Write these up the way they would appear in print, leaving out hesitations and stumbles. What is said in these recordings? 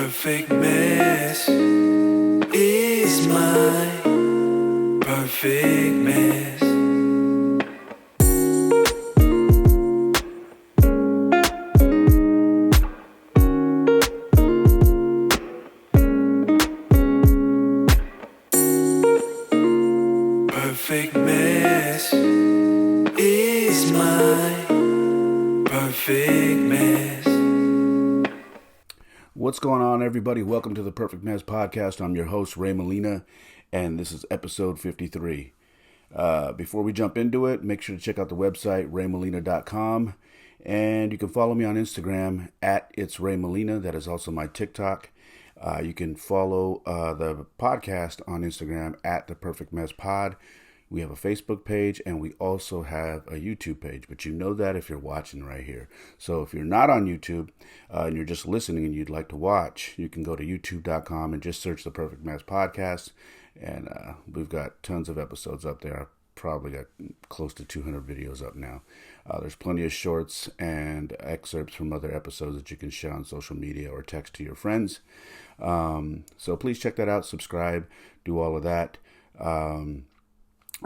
perfect mess is my perfect mess. Perfect mess is my perfect mess. What's going on, everybody? Welcome to the Perfect Mess Podcast. I'm your host, Ray Molina, and this is episode 53. Before we jump into it, make sure to check out the website, raymolina.com, and you can follow me on Instagram at It's Ray Molina. That is also my TikTok. You can follow the podcast on Instagram at The Perfect Mess Pod. We have a Facebook page, and we also have a YouTube page, but you know that if you're watching right here. So if you're not on YouTube and you're just listening and you'd like to watch, you can go to youtube.com and just search The Perfect Mess Podcast, and we've got tons of episodes up there. I've probably got close to 200 videos up now. There's plenty of shorts and excerpts from other episodes that you can share on social media or text to your friends. So please check that out, subscribe, do all of that.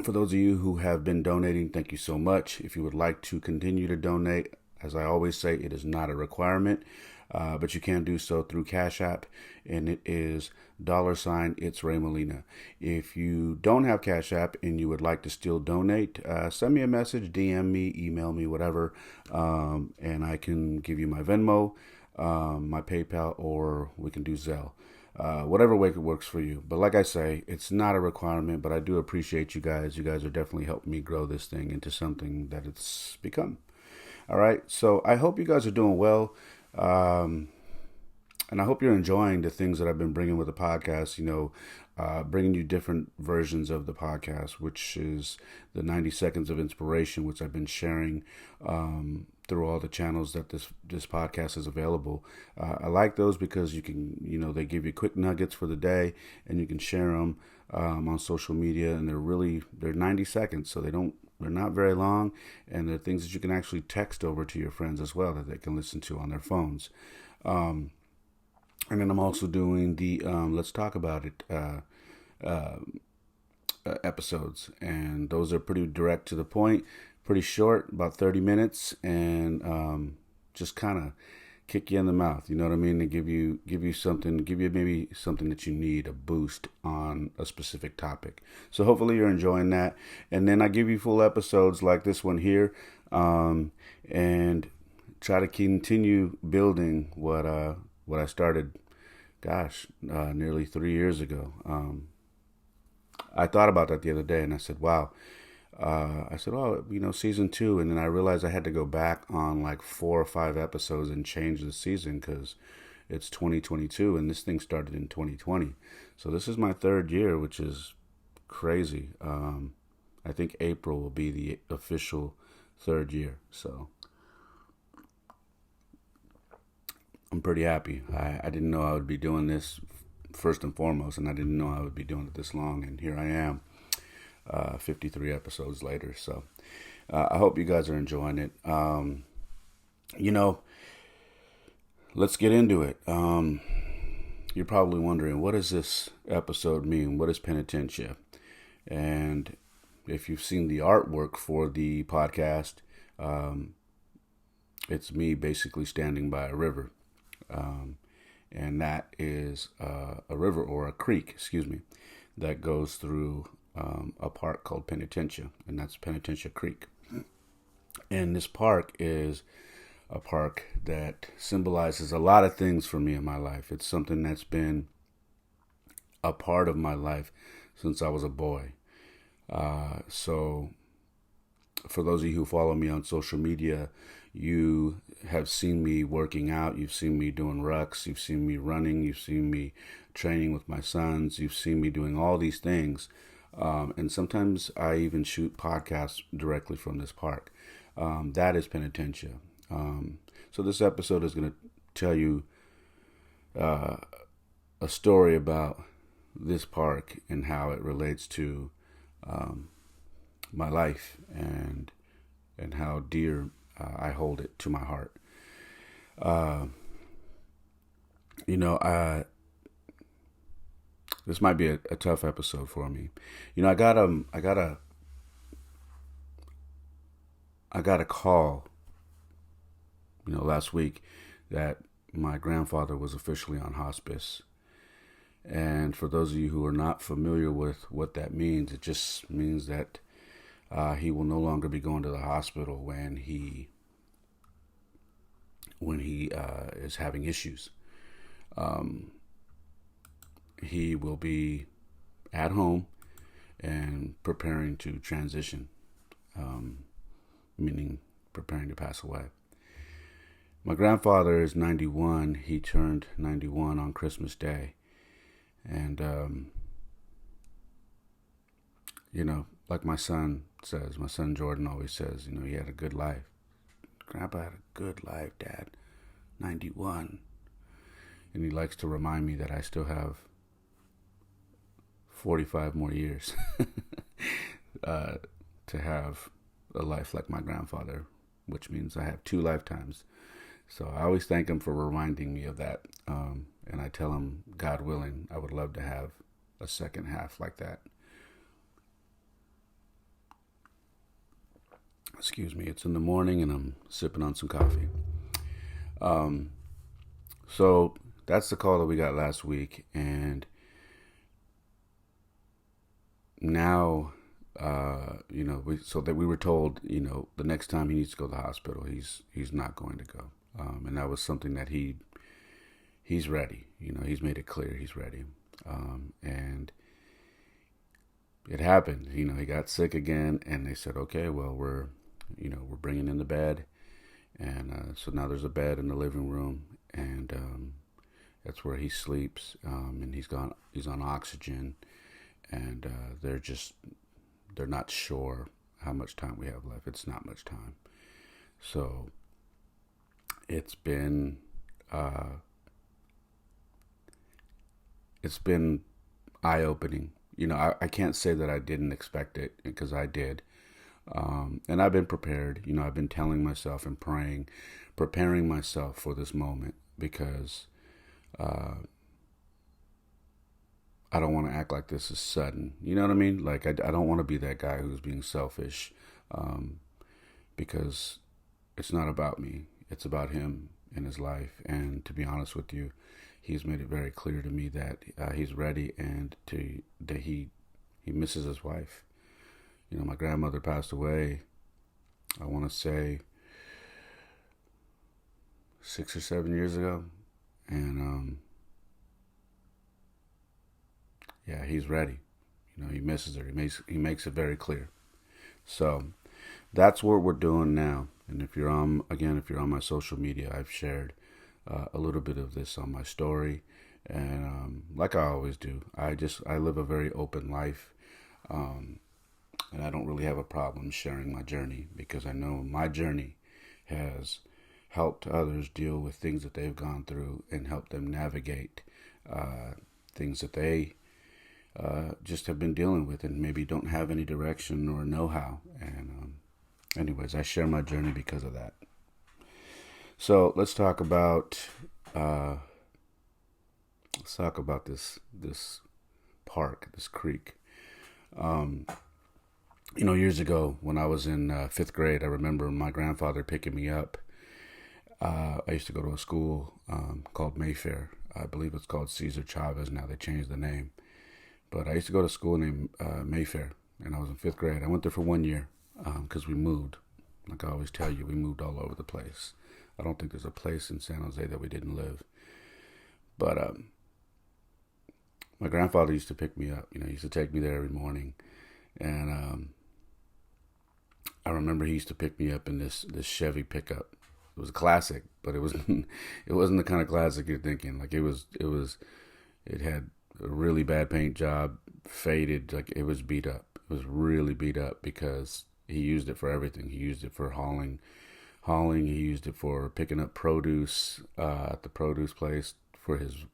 For those of you who have been donating, thank you so much. If you would like to continue to donate, as I always say, it is not a requirement, but you can do so through Cash App, and it is $ It's Ray Molina. If you don't have Cash App and you would like to still donate, send me a message, DM me, email me, whatever, and I can give you my Venmo, my PayPal, or we can do Zelle. Whatever way it works for you. But like I say, it's not a requirement, but I do appreciate you guys. You guys are definitely helping me grow this thing into something that it's become. All right. So I hope you guys are doing well. And I hope you're enjoying the things that I've been bringing with the podcast, bringing you different versions of the podcast, which is the 90 seconds of inspiration, which I've been sharing through all the channels that this podcast is available. I like those because you can, they give you quick nuggets for the day, and you can share them on social media, and they're 90 seconds, so they're not very long, and they're things that you can actually text over to your friends as well that they can listen to on their phones. And then I'm also doing the Let's Talk About It episodes, and those are pretty direct to the point, pretty short, about 30 minutes, and just kind of kick you in the mouth, you know what I mean, to give you maybe something that you need, a boost on a specific topic. So hopefully you're enjoying that, and then I give you full episodes like this one here, and try to continue building what I started, nearly 3 years ago. I thought about that the other day, and I said, wow. Season 2, and then I realized I had to go back on like 4 or 5 episodes and change the season because it's 2022, and this thing started in 2020. So this is my 3rd year, which is crazy. I think April will be the official 3rd year, so I'm pretty happy. I didn't know I would be doing this first and foremost, and I didn't know I would be doing it this long, and here I am, 53 episodes later. So I hope you guys are enjoying it. Let's get into it. You're probably wondering, what does this episode mean? What is Penitentia? And if you've seen the artwork for the podcast, it's me basically standing by a river. And that is a river, or a creek, that goes through a park called Penitentia, and that's Penitentia Creek. And this park is a park that symbolizes a lot of things for me in my life. It's something that's been a part of my life since I was a boy. So for those of you who follow me on social media, you have seen me working out, you've seen me doing rucks, you've seen me running, you've seen me training with my sons, you've seen me doing all these things. And sometimes I even shoot podcasts directly from this park. That is Penitentia. So this episode is going to tell you a story about this park and how it relates to my life and how dear I hold it to my heart. You know, this might be a tough episode for me. You know, I got a call, you know, last week that my grandfather was officially on hospice. And for those of you who are not familiar with what that means, it just means that he will no longer be going to the hospital when he is having issues. He will be at home and preparing to transition, meaning preparing to pass away. My grandfather is 91. He turned 91 on Christmas Day. And, you know, like my son Jordan always says, you know, he had a good life. Grandpa had a good life, Dad. 91. And he likes to remind me that I still have 45 more years to have a life like my grandfather, which means I have 2 lifetimes. So I always thank him for reminding me of that. And I tell him, God willing, I would love to have a second half like that. Excuse me, it's in the morning and I'm sipping on some coffee. So that's the call that we got last week. And now, you know, we were told, you know, the next time he needs to go to the hospital, he's not going to go. And that was something that he's ready. You know, he's made it clear he's ready. And it happened. You know, he got sick again, and they said, okay, well, we're bringing in the bed. And so now there's a bed in the living room, and that's where he sleeps. And he's on oxygen, and they're not sure how much time we have left. It's not much time. So it's been eye-opening. You know, I can't say that I didn't expect it, because I did. And I've been prepared. You know, I've been telling myself and praying, preparing myself for this moment, because I don't want to act like this is sudden. You know what I mean? Like, I don't want to be that guy who's being selfish, because it's not about me. It's about him and his life. And to be honest with you, he's made it very clear to me that he's ready, and that he misses his wife. You know, my grandmother passed away, I want to say 6 or 7 years ago. And yeah, he's ready. You know, he misses her. He makes it very clear. So that's what we're doing now. And if you're on my social media, I've shared a little bit of this on my story. And like I always do, I live a very open life. And I don't really have a problem sharing my journey, because I know my journey has helped others deal with things that they've gone through, and helped them navigate things that they just have been dealing with, and maybe don't have any direction or know-how. And anyways, I share my journey because of that. So let's talk about this park, this creek. You know, years ago when I was in 5th grade, I remember my grandfather picking me up. I used to go to a school called Mayfair. I believe it's called Cesar Chavez now. They changed the name. But I used to go to school named Mayfair, and I was in 5th grade. I went there for 1 year because we moved. Like I always tell you, we moved all over the place. I don't think there's a place in San Jose that we didn't live. But my grandfather used to pick me up. You know, he used to take me there every morning. And I remember he used to pick me up in this Chevy pickup. It was a classic, but it wasn't the kind of classic you're thinking. Like it had a really bad paint job, faded, like it was beat up. It was really beat up because he used it for everything. He used it for hauling. He used it for picking up produce at the produce place for his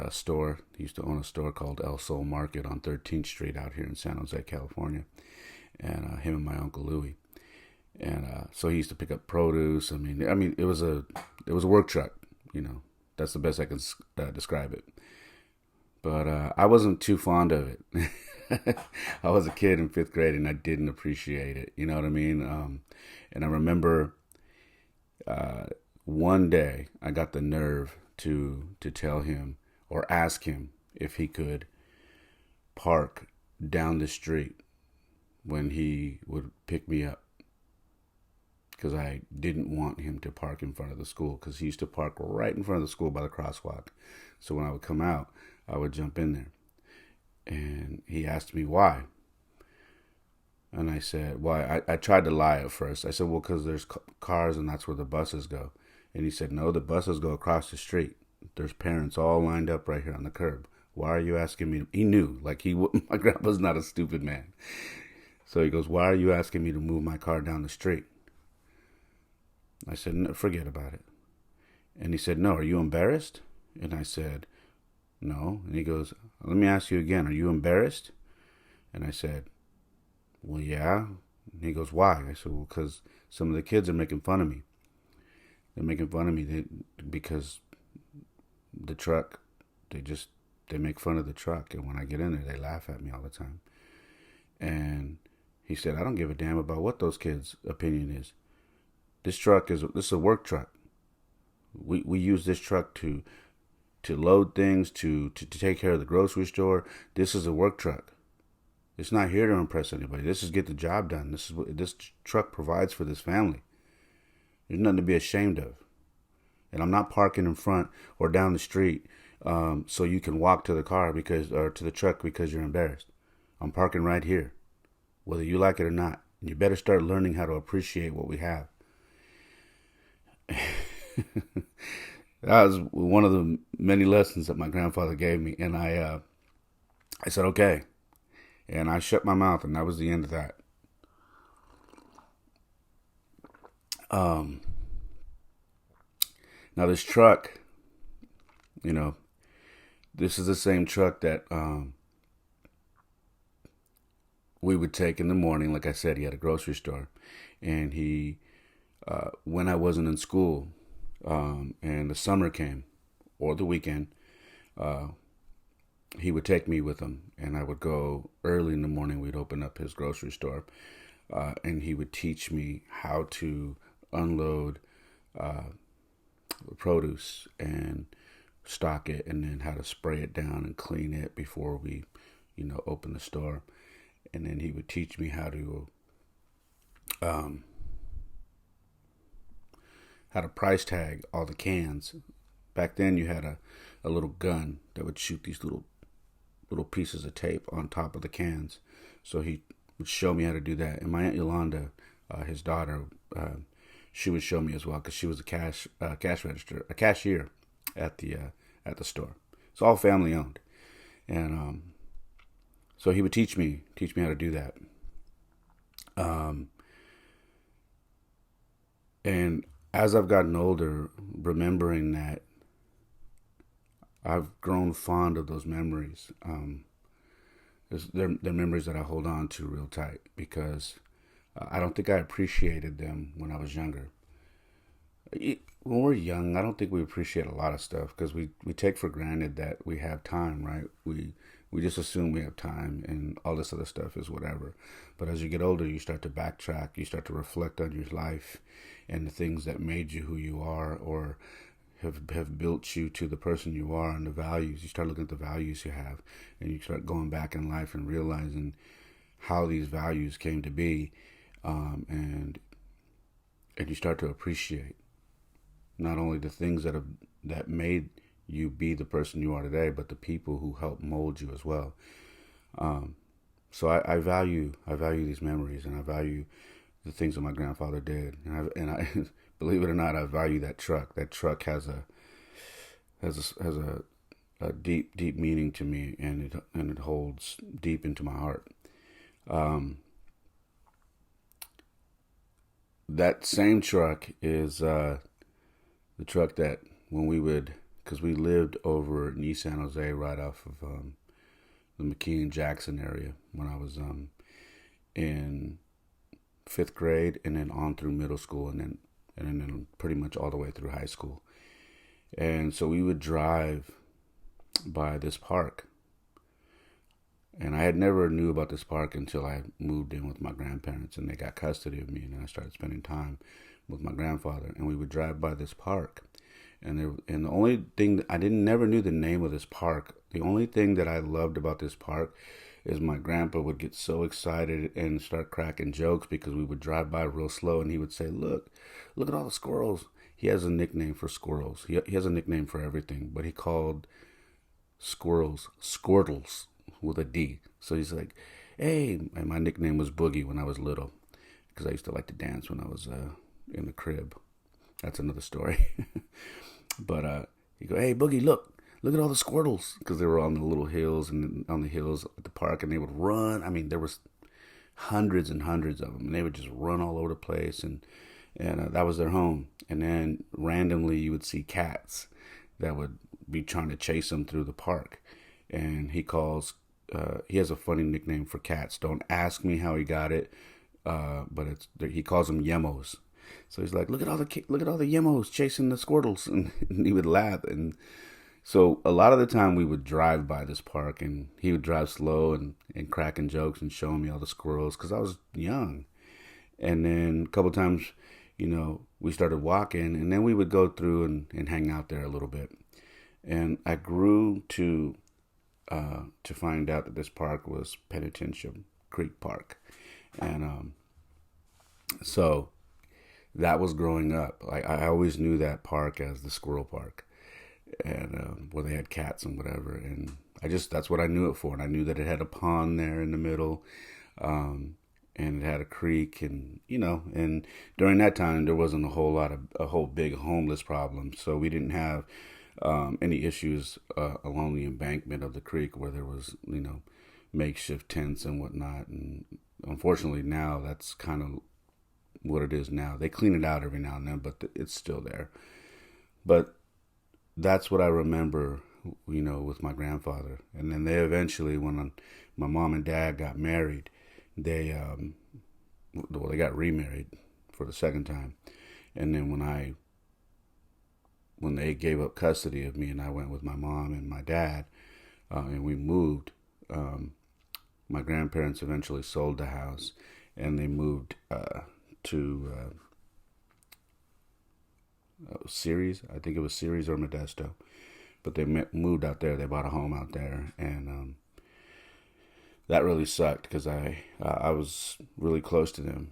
store. He used to own a store called El Sol Market on 13th Street out here in San Jose, California. And him and my Uncle Louie. And so he used to pick up produce. I mean, it was a work truck. that's the best I can describe it. But I wasn't too fond of it. I was a kid in 5th grade and I didn't appreciate it. You know what I mean? And I remember one day I got the nerve to tell him or ask him if he could park down the street when he would pick me up, because I didn't want him to park in front of the school, because he used to park right in front of the school by the crosswalk. So when I would come out, I would jump in there. And he asked me why. And I said, why? I tried to lie at first. I said, well, because there's cars and that's where the buses go. And he said, no, the buses go across the street. There's parents all lined up right here on the curb. Why are you asking me? He knew, like my grandpa's not a stupid man. So he goes, why are you asking me to move my car down the street? I said, no, forget about it. And he said, no, are you embarrassed? And I said, no. And he goes, let me ask you again, are you embarrassed? And I said, well, yeah. And he goes, why? I said, well, because some of the kids are making fun of me. They're making fun of me because the truck, they make fun of the truck. And when I get in there, they laugh at me all the time. And he said, I don't give a damn about what those kids' opinion is. This is a work truck. We use this truck to load things, to take care of the grocery store. This is a work truck. It's not here to impress anybody. This is get the job done. This is what this truck provides for this family. There's nothing to be ashamed of. And I'm not parking in front or down the street so you can walk to the car or to the truck because you're embarrassed. I'm parking right here, whether you like it or not. And you better start learning how to appreciate what we have. That was one of the many lessons that my grandfather gave me, and I said okay, and I shut my mouth, and that was the end of that. Now this truck, this is the same truck that we would take in the morning. Like I said, he had a grocery store, and he, when I wasn't in school, and the summer came, or the weekend, he would take me with him, and I would go early in the morning. We'd open up his grocery store, and he would teach me how to unload produce and stock it, and then how to spray it down and clean it before we, open the store. And then he would teach me how to price tag all the cans. Back then you had a little gun that would shoot these little pieces of tape on top of the cans. So he would show me how to do that. And my Aunt Yolanda, his daughter, she would show me as well, because she was a cashier at the store. It's all family owned. And so he would teach me how to do that. And as I've gotten older, remembering that, I've grown fond of those memories. They're memories that I hold on to real tight, because I don't think I appreciated them when I was younger. When we're young, I don't think we appreciate a lot of stuff, because we take for granted that we have time, right? We just assume we have time, and all this other stuff is whatever. But as you get older, you start to backtrack. You start to reflect on your life and the things that made you who you are, or have built you to the person you are, and the values. You start looking at the values you have, and you start going back in life and realizing how these values came to be, and you start to appreciate not only the things that made you be the person you are today, but the people who helped mold you as well. So I value these memories, and I value the things that my grandfather did, and I believe it or not, I value that truck. That truck has a deep meaning to me, and it holds deep into my heart. That same truck is the truck that because we lived over in East San Jose, right off of the McKee and Jackson area, when I was in 5th grade, and then on through middle school, and then pretty much all the way through high school. And so we would drive by this park. And I had never knew about this park until I moved in with my grandparents and they got custody of me, and then I started spending time with my grandfather, and we would drive by this park. And the only thing I never knew the name of this park. The only thing that I loved about this park is my grandpa would get so excited and start cracking jokes because we would drive by real slow, and he would say, look at all the squirrels. He has a nickname for squirrels. He has a nickname for everything, but he called squirrels squirtles with a D. So he's like, hey, and my nickname was Boogie when I was little because I used to like to dance when I was in the crib. That's another story. But you go, hey, Boogie, look at all the squirtles, because they were on the little hills and on the hills at the park, and they would run. I mean, there was hundreds and hundreds of them, and they would just run all over the place, and that was their home. And then randomly you would see cats that would be trying to chase them through the park. And he has a funny nickname for cats. Don't ask me how he got it, but he calls them yemos. So he's like, look at all the yemos chasing the squirtles, and he would laugh. And so a lot of the time we would drive by this park, and he would drive slow and cracking jokes and showing me all the squirrels because I was young. And then a couple times, we started walking, and then we would go through and hang out there a little bit. And I grew to find out that this park was Penitentia Creek Park. And so that was growing up. I always knew that park as the Squirrel Park, and where they had cats and whatever. And that's what I knew it for. And I knew that it had a pond there in the middle, and it had a creek, and and during that time there wasn't a whole big homeless problem, so we didn't have any issues along the embankment of the creek where there was makeshift tents and whatnot. And unfortunately now that's kind of what it is now. They clean it out every now and then, but it's still there. But that's what I remember, with my grandfather. And then they eventually, when my mom and dad got married, they got remarried for the second time. And then when they gave up custody of me, and I went with my mom and my dad, and we moved, my grandparents eventually sold the house, and they moved to Ceres. I think it was Ceres or Modesto, but they moved out there. They bought a home out there, and that really sucked because I was really close to them.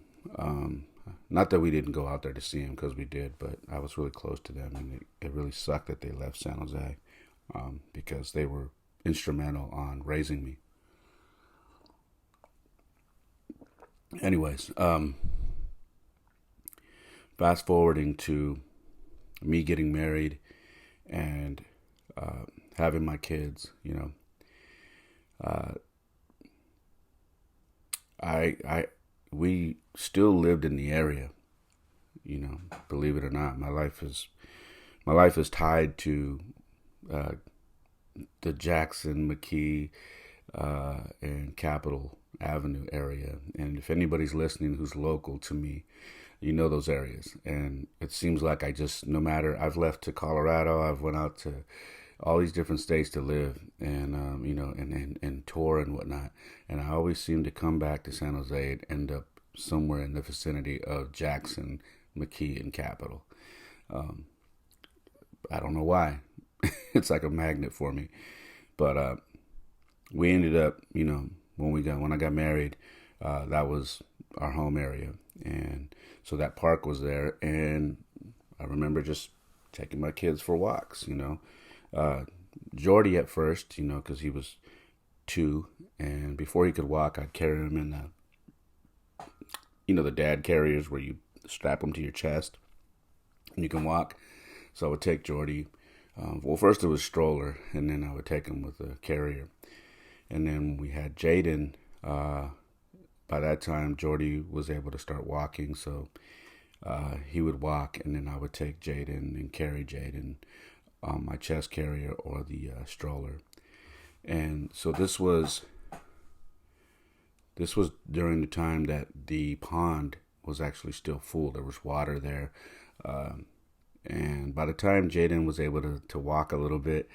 Not that we didn't go out there to see them, because we did, but I was really close to them, and it really sucked that they left San Jose, because they were instrumental on raising me. Anyways, fast forwarding to me getting married and having my kids, we still lived in the area, believe it or not. My life is tied to the Jackson, McKee, and Capitol Avenue area. And if anybody's listening who's local to me, those areas. And it seems like no matter, I've left to Colorado, I've went out to all these different states to live, and and tour and whatnot, and I always seem to come back to San Jose and end up somewhere in the vicinity of Jackson, McKee, and Capitol. I don't know why. It's like a magnet for me. But we ended up, when I got married, that was our home area, and so that park was there, and I remember just taking my kids for walks, Jordy at first, because he was 2, and before he could walk, I'd carry him in the dad carriers where you strap them to your chest and you can walk. So I would take Jordy. First it was stroller, and then I would take him with a carrier. And then we had Jaden. By that time, Jordy was able to start walking, so he would walk, and then I would take Jaden and carry Jaden on my chest carrier or the stroller. And so this was during the time that the pond was actually still full. There was water there, And by the time Jaden was able to walk a little bit,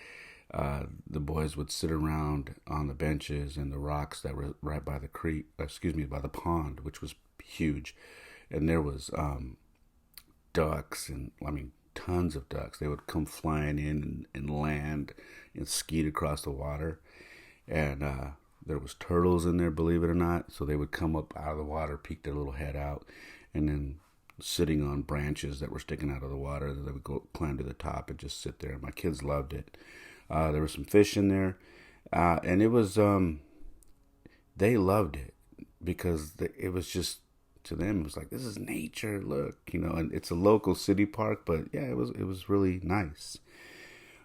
the boys would sit around on the benches and the rocks that were right by the creek, by the pond, which was huge. And there was ducks and, tons of ducks. They would come flying in and land and skeet across the water. And there was turtles in there, believe it or not. So they would come up out of the water, peek their little head out, and then sitting on branches that were sticking out of the water, they would go climb to the top and just sit there. My kids loved it. There was some fish in there, and it was they loved it because it was just, to them, it was like, this is nature, look, and it's a local city park, but yeah, it was really nice.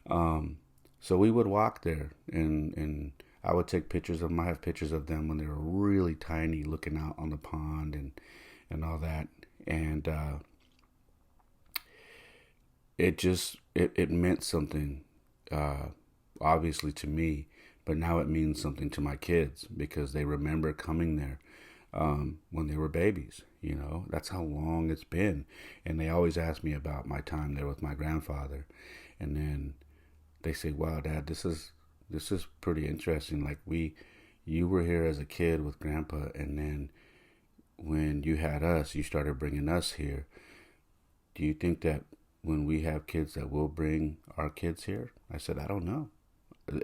So we would walk there, and I would take pictures of them. I have pictures of them when they were really tiny, looking out on the pond and all that. And it meant something, obviously to me, but now it means something to my kids because they remember coming there when they were babies. That's how long it's been. And they always ask me about my time there with my grandfather. And then they say, wow, Dad, this is pretty interesting. Like you were here as a kid with Grandpa, and then when you had us, you started bringing us here. Do you think that when we have kids that we'll bring our kids here? I said, I don't know.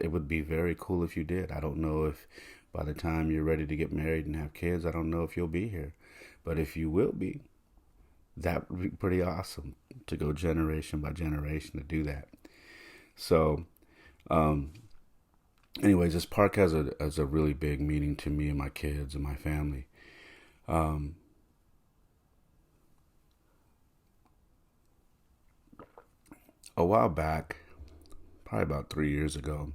It would be very cool if you did. I don't know if by the time you're ready to get married and have kids, I don't know if you'll be here. But if you will be, that would be pretty awesome to go generation by generation to do that. So, anyways, this park has a really big meaning to me and my kids and my family. A while back, probably about 3 years ago,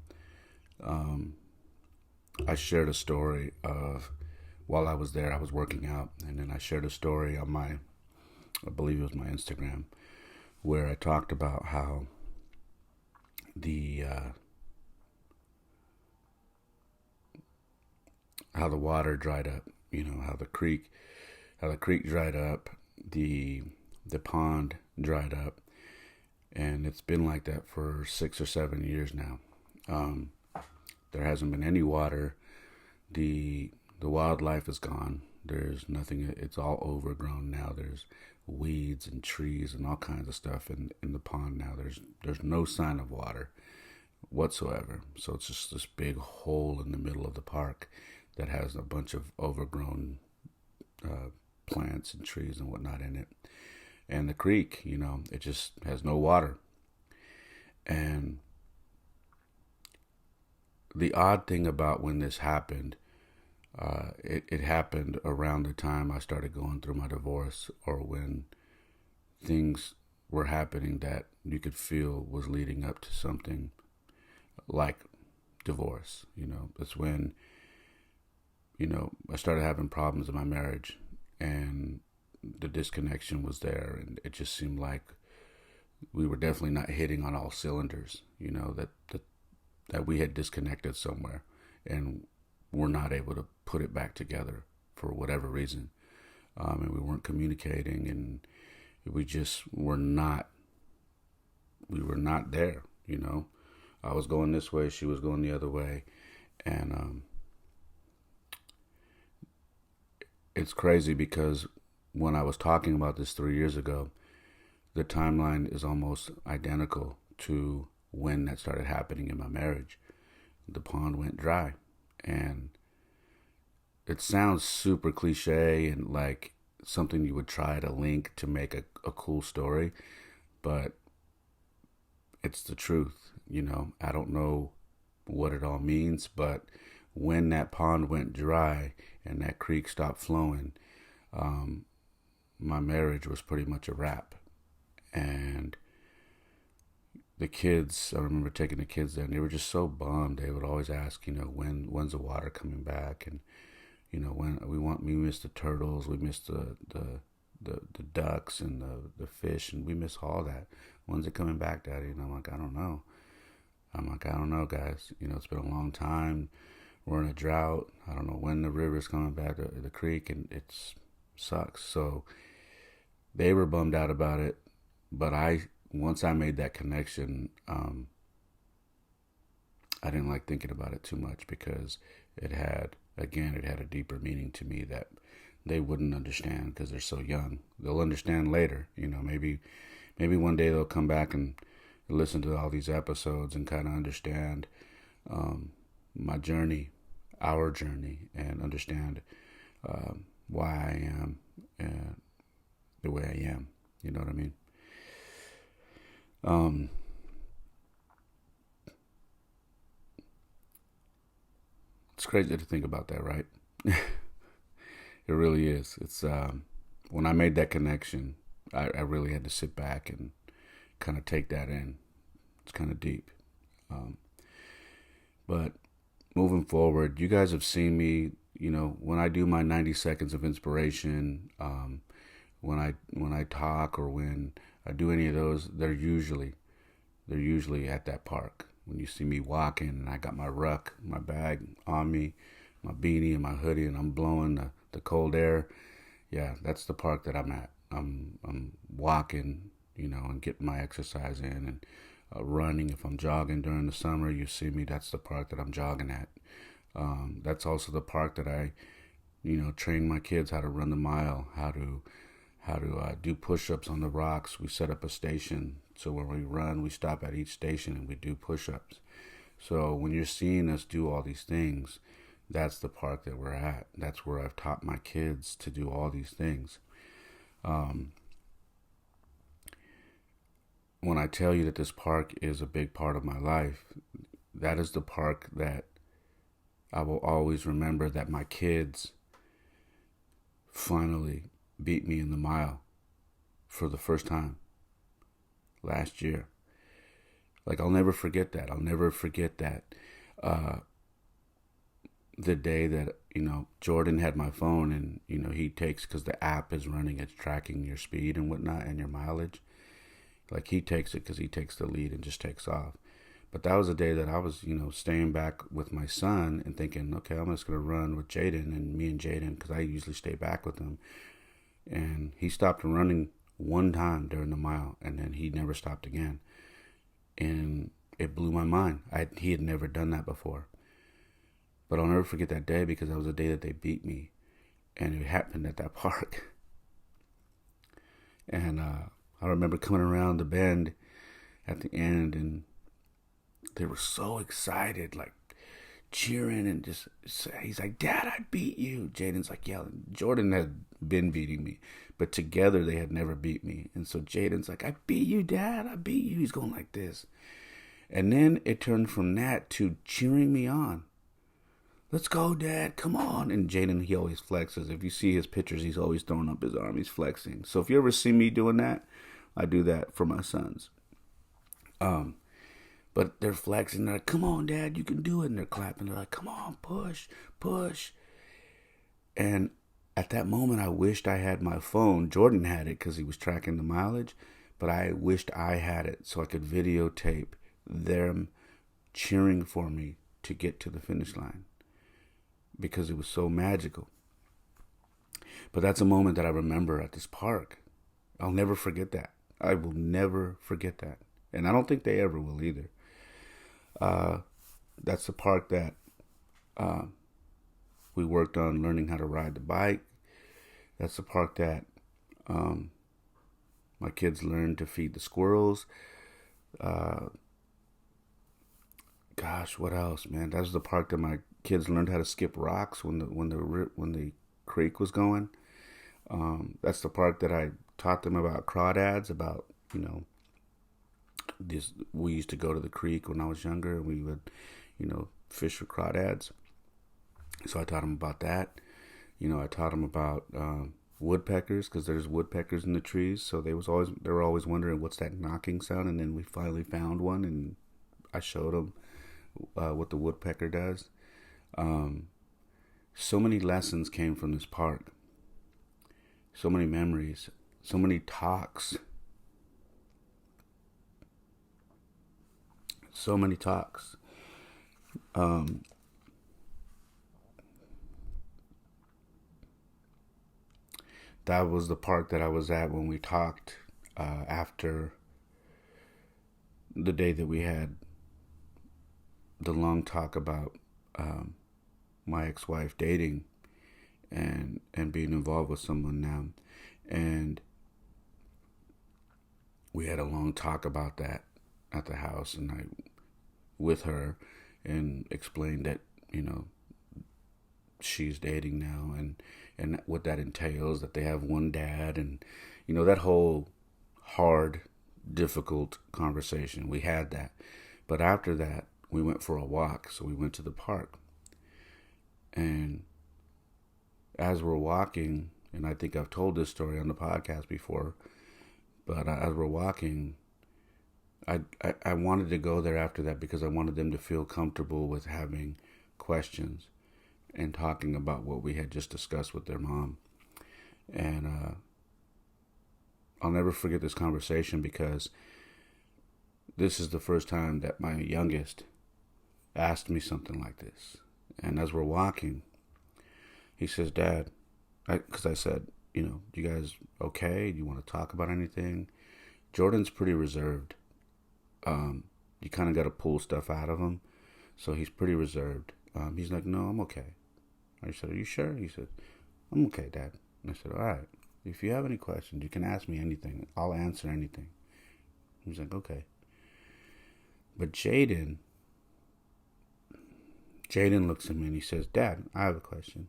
I shared a story of, while I was there, I was working out, and then I shared a story on I believe it was my Instagram, where I talked about how the water dried up, how the creek dried up, the pond dried up, and it's been like that for 6 or 7 years now. There hasn't been any water. The wildlife is gone. There's nothing. It's all overgrown now. There's weeds and trees and all kinds of stuff in the pond now. There's no sign of water whatsoever. So it's just this big hole in the middle of the park that has a bunch of overgrown plants and trees and whatnot in it. And the creek, it just has no water. And the odd thing about when this happened, it happened around the time I started going through my divorce, or when things were happening that you could feel was leading up to something like divorce. It's when, I started having problems in my marriage, and the disconnection was there, and it just seemed like we were definitely not hitting on all cylinders, that we had disconnected somewhere, and we're not able to put it back together for whatever reason. And we weren't communicating, and we just were not there, I was going this way, she was going the other way. And it's crazy because when I was talking about this 3 years ago, the timeline is almost identical to when that started happening in my marriage. The pond went dry. And it sounds super cliche and like something you would try to link to make a cool story, but it's the truth. I don't know what it all means, but when that pond went dry and that creek stopped flowing, my marriage was pretty much a wrap. And the kids, I remember taking the kids there, and they were just so bummed. They would always ask, when's the water coming back? And, when we miss the turtles, we miss the ducks and the fish, and we miss all that. When's it coming back, Daddy? And I'm like, I don't know. I don't know, guys. It's been a long time. We're in a drought. I don't know when the river's coming back, the creek, and it sucks. So they were bummed out about it, but I once I made that connection, I didn't like thinking about it too much because it had a deeper meaning to me that they wouldn't understand because they're so young. They'll understand later, maybe one day they'll come back and listen to all these episodes and kind of understand my journey, our journey, and understand why I am the way I am. You know what I mean? It's crazy to think about that, right? It really is. It's when I made that connection, I really had to sit back and kind of take that in. It's kind of deep. But moving forward, you guys have seen me, when I do my 90 seconds of inspiration, when I talk or when I do any of those, they're usually at that park. When you see me walking and I got my ruck, my bag on me, my beanie and my hoodie, and I'm blowing the cold air, yeah, that's the park that I'm at. I'm walking, and getting my exercise in, and running. If I'm jogging during the summer, you see me, that's the park that I'm jogging at. That's also the park that I, train my kids how to run the mile, how to do push-ups on the rocks. We set up a station, so when we run, we stop at each station and we do push-ups. So when you're seeing us do all these things, that's the park that we're at. That's where I've taught my kids to do all these things. When I tell you that this park is a big part of my life, that is the park that I will always remember that my kids finally beat me in the mile for the first time last year. Like, I'll never forget that. I'll never forget that. The day that, Jordan had my phone and, he takes, because the app is running, it's tracking your speed and whatnot and your mileage. Like, he takes it because he takes the lead and just takes off. But that was a day that I was, staying back with my son and thinking, okay, I'm just going to run with Jaden, and me and Jaden, because I usually stay back with him. And he stopped running one time during the mile, and then he never stopped again. And it blew my mind. He had never done that before. But I'll never forget that day because that was the day that they beat me. And it happened at that park. And I remember coming around the bend at the end, and they were so excited, like cheering, and just, he's like, Dad, I beat you. Jaden's like, yeah, Jordan had been beating me, but together they had never beat me. And so Jaden's like, I beat you, Dad, I beat you. He's going like this. And then it turned from that to cheering me on. Let's go, Dad, come on. And Jaden, he always flexes. If you see his pictures, he's always throwing up his arm. He's flexing. So if you ever see me doing that, I do that for my sons. But they're flexing. They're like, come on, Dad, you can do it. And they're clapping. They're like, come on, push, push. And at that moment, I wished I had my phone. Jordan had it because he was tracking the mileage. But I wished I had it so I could videotape them cheering for me to get to the finish line, because it was so magical. But that's a moment that I remember at this park. I'll never forget that. I will never forget that. And I don't think they ever will either. That's the park that we worked on learning how to ride the bike. That's the park that my kids learned to feed the squirrels. Gosh, what else, man? That was the park that my kids learned how to skip rocks when the creek was going. That's the park that I taught them about crawdads, about, this. We used to go to the creek when I was younger, and we would, fish for crawdads. So I taught them about that. I taught them about woodpeckers, because there's woodpeckers in the trees. So they were always wondering, what's that knocking sound? And then we finally found one, and I showed them what the woodpecker does. So many lessons came from this park. So many memories. So many talks. So many talks. That was the park that I was at when we talked after the day that we had the long talk about my ex-wife dating and being involved with someone now. And we had a long talk about that at the house, and I with her, and explained that, she's dating now, and what that entails, that they have one dad, and that whole hard, difficult conversation. We had that. But after that, we went for a walk. So we went to the park. And as we're walking, and I think I've told this story on the podcast before, but as we're walking, I wanted to go there after that because I wanted them to feel comfortable with having questions and talking about what we had just discussed with their mom. And I'll never forget this conversation because this is the first time that my youngest asked me something like this. And as we're walking, he says, Dad, because I said, you guys okay? Do you want to talk about anything? Jordan's pretty reserved. You kind of got to pull stuff out of him. So he's pretty reserved. He's like, no, I'm okay. I said, are you sure? He said, I'm okay, Dad. And I said, all right. If you have any questions, you can ask me anything. I'll answer anything. He's like, okay. But Jaden looks at me and he says, Dad, I have a question.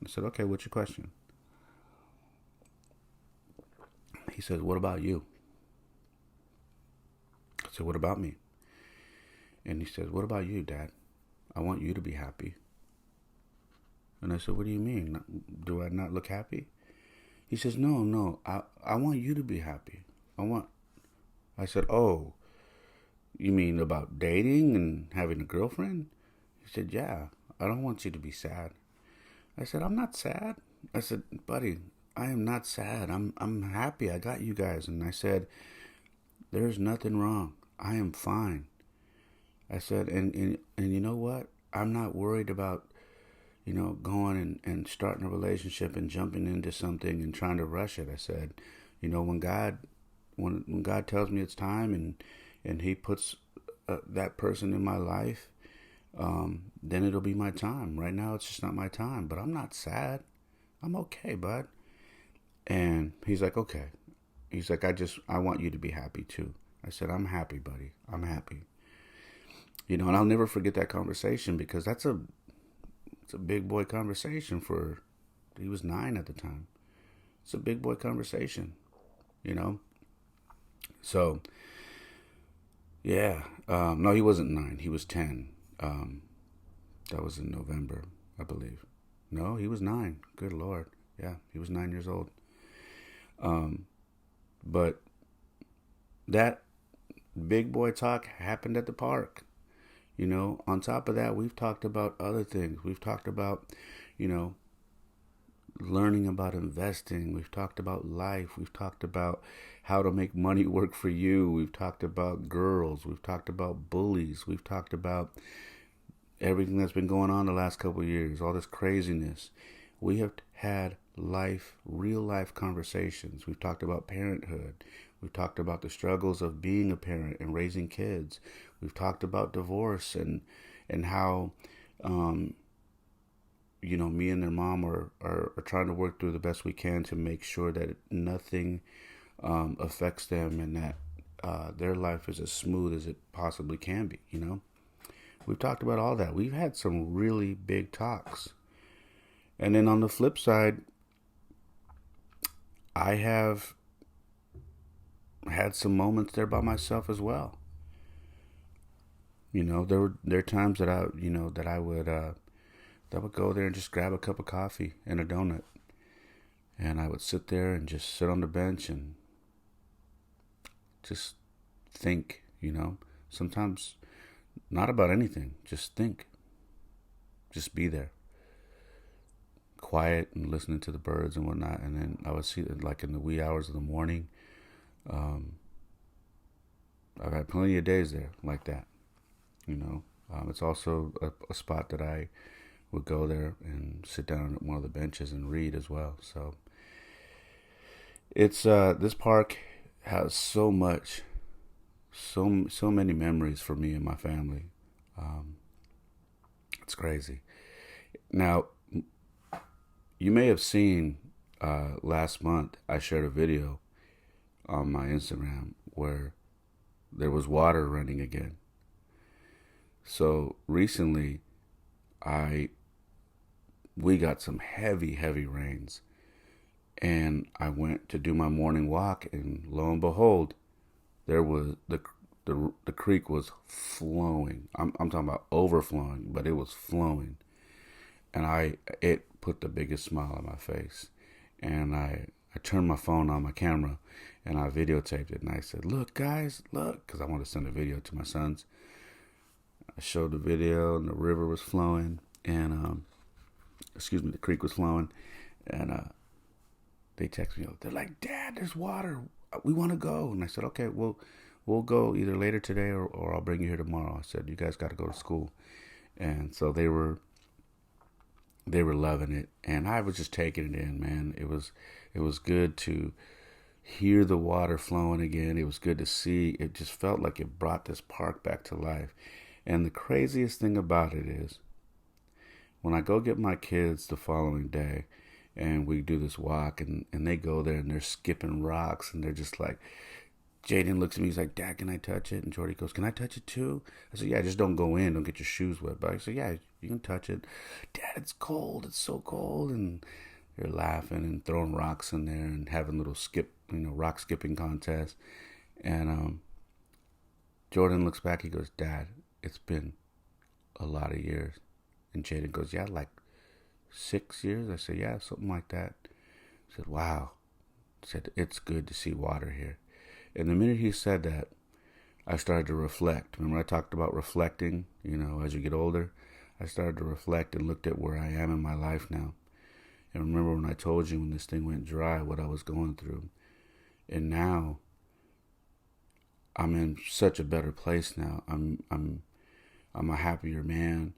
I said, okay, what's your question? He says, what about you? I said, what about me? And he says, what about you, Dad? I want you to be happy. And I said, what do you mean? Do I not look happy? He says, no, I want you to be happy. I said, oh, you mean about dating and having a girlfriend? He said, yeah, I don't want you to be sad. I said, I'm not sad. I said, buddy, I am not sad. I'm happy. I got you guys. And I said, there's nothing wrong. I am fine. I said, and you know what? I'm not worried about, going and starting a relationship and jumping into something and trying to rush it. I said, when God tells me it's time and He puts that person in my life, then it'll be my time. Right now, it's just not my time. But I'm not sad. I'm okay, bud. And he's like, okay. He's like, I want you to be happy too. I said, I'm happy, buddy. I'm happy. And I'll never forget that conversation because it's a big boy conversation he was 9 at the time. It's a big boy conversation, So, yeah. No, he wasn't 9. He was 10. That was in November, I believe. No, he was 9. Good Lord. Yeah, he was 9 years old. But that big boy talk happened at the park. On top of that, we've talked about other things. We've talked about, learning about investing. We've talked about life. We've talked about how to make money work for you. We've talked about girls. We've talked about bullies. We've talked about everything that's been going on the last couple of years, all this craziness. We have had real life conversations. We've talked about parenthood. We've talked about the struggles of being a parent and raising kids. We've talked about divorce and how, me and their mom are trying to work through the best we can to make sure that nothing affects them and that their life is as smooth as it possibly can be, We've talked about all that. We've had some really big talks. And then on the flip side, I have had some moments there by myself as well. There are times that I would go there and just grab a cup of coffee and a donut, and I would sit there and just sit on the bench and just think. Sometimes not about anything, just think, just be there, quiet and listening to the birds and whatnot. And then I would see it like in the wee hours of the morning. I've had plenty of days there like that. It's also a spot that I would go there and sit down at one of the benches and read as well. So it's this park has so much so many memories for me and my family. It's crazy. Now, you may have seen last month I shared a video on my Instagram where there was water running again. So recently, we got some heavy rains, and I went to do my morning walk, and lo and behold, there was the creek was flowing. I'm talking about overflowing, but it was flowing, and it put the biggest smile on my face, and I turned my phone on my camera, and I videotaped it, and I said, "Look, guys, look," because I want to send a video to my sons. I showed the video, and the river was flowing, and the creek was flowing, and they text me. They're like, "Dad, there's water. We want to go." And I said, "Okay, we'll go either later today or I'll bring you here tomorrow." I said, "You guys got to go to school," and so they were loving it, and I was just taking it in, man. It was good to hear the water flowing again. It was good to see. It just felt like it brought this park back to life. And the craziest thing about it is, when I go get my kids the following day, and we do this walk, and they go there, and they're skipping rocks, and they're just like, Jaden looks at me, he's like, "Dad, can I touch it?" And Jordy goes, "Can I touch it too?" I said, "Yeah, just don't go in, don't get your shoes wet." But I said, "Yeah, you can touch it." "Dad, it's cold, it's so cold." And they're laughing and throwing rocks in there and having little rock skipping contests. And Jordan looks back, he goes, "Dad, it's been a lot of years." And Jaden goes, "Yeah, like 6 years?" I said, "Yeah, something like that." He said, "Wow." He said, "It's good to see water here." And the minute he said that, I started to reflect. Remember I talked about reflecting, as you get older? I started to reflect and looked at where I am in my life now. And remember when I told you when this thing went dry, what I was going through. And now, I'm in such a better place now. I'm a happier man.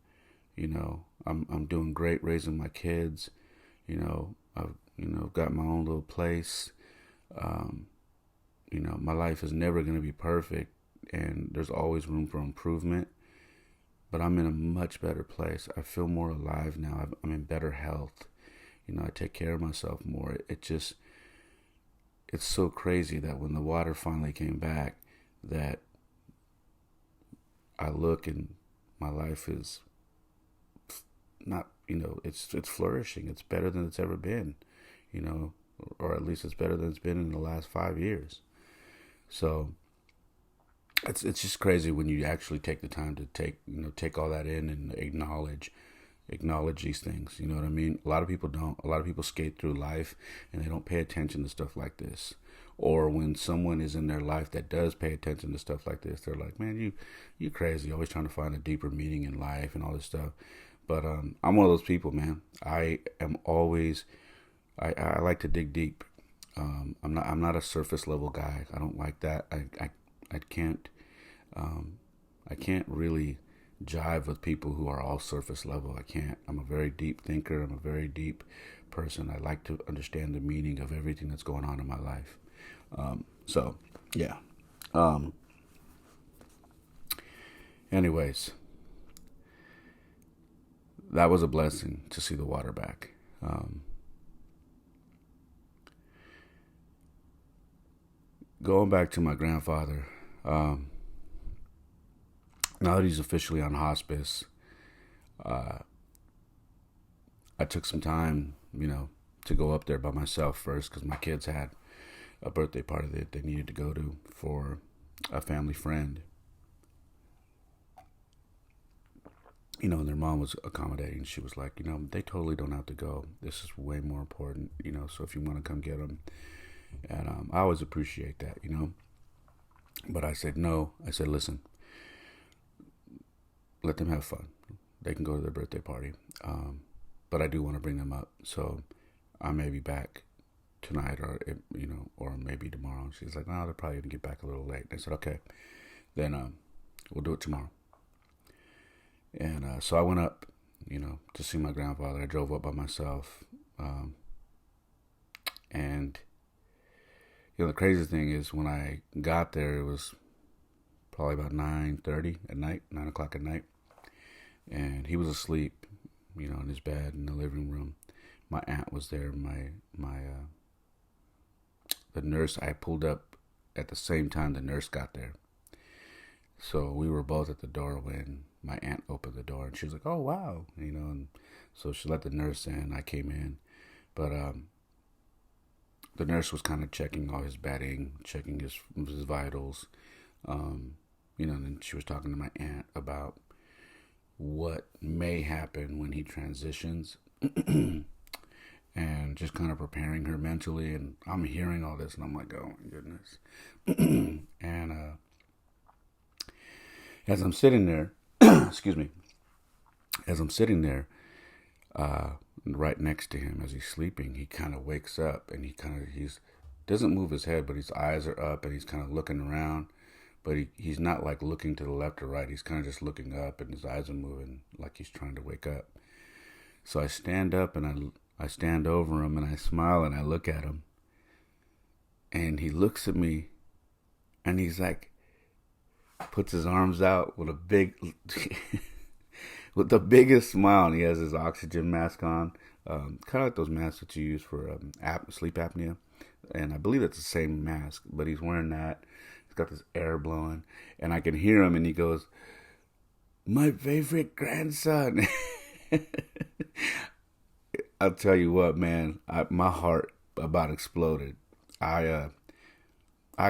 I'm doing great raising my kids. I've got my own little place. My life is never going to be perfect, and there's always room for improvement. But I'm in a much better place. I feel more alive now. I'm in better health. I take care of myself more. It's so crazy that when the water finally came back, that I look and my life is not, it's flourishing. It's better than it's ever been, or at least it's better than it's been in the last 5 years. So it's just crazy when you actually take the time to take all that in and acknowledge these things. You know what I mean? A lot of people don't. A lot of people skate through life and they don't pay attention to stuff like this. Or when someone is in their life that does pay attention to stuff like this, they're like, "Man, you crazy, always trying to find a deeper meaning in life and all this stuff." But I'm one of those people, man. I am always I like to dig deep. I'm not a surface level guy. I don't like that. I can't really jive with people who are all surface level. I can't. I'm a very deep thinker. I'm a very deep person. I like to understand the meaning of everything that's going on in my life. So yeah. Anyways, that was a blessing to see the water back. Going back to my grandfather, now that he's officially on hospice, I took some time, to go up there by myself first because my kids had a birthday party that they needed to go to for a family friend. And their mom was accommodating. She was like, they totally don't have to go. This is way more important, so if you want to come get them. And I always appreciate that, But I said, no. I said, listen, let them have fun. They can go to their birthday party. But I do want to bring them up. So I may be back tonight or maybe tomorrow. And she's like, no, they're probably going to get back a little late. And I said, okay, then we'll do it tomorrow. And so I went up, to see my grandfather. I drove up by myself. And the crazy thing is when I got there, it was probably about 9:30 at night, 9 o'clock at night. And he was asleep, in his bed in the living room. My aunt was there. The nurse, I pulled up at the same time the nurse got there. So we were both at the door when my aunt opened the door, and she was like, "Oh, wow," and so she let the nurse in. I came in, but the nurse was kind of checking all his bedding, checking his vitals, and then she was talking to my aunt about what may happen when he transitions, and just kind of preparing her mentally. And I'm hearing all this, and I'm like, oh my goodness. And as I'm sitting there, excuse me, as I'm sitting there, right next to him as he's sleeping, he kind of wakes up, and he doesn't move his head, but his eyes are up, and he's kind of looking around, but he's not like looking to the left or right. He's kind of just looking up, and his eyes are moving like he's trying to wake up. So I stand up, and I stand over him, and I smile, and I look at him, and he looks at me, and he's like, puts his arms out with a big, with the biggest smile, and he has his oxygen mask on, kind of like those masks that you use for sleep apnea, and I believe it's the same mask, but he's wearing that. He's got this air blowing, and I can hear him, and he goes, "My favorite grandson." I'll tell you what, man, my heart about exploded. I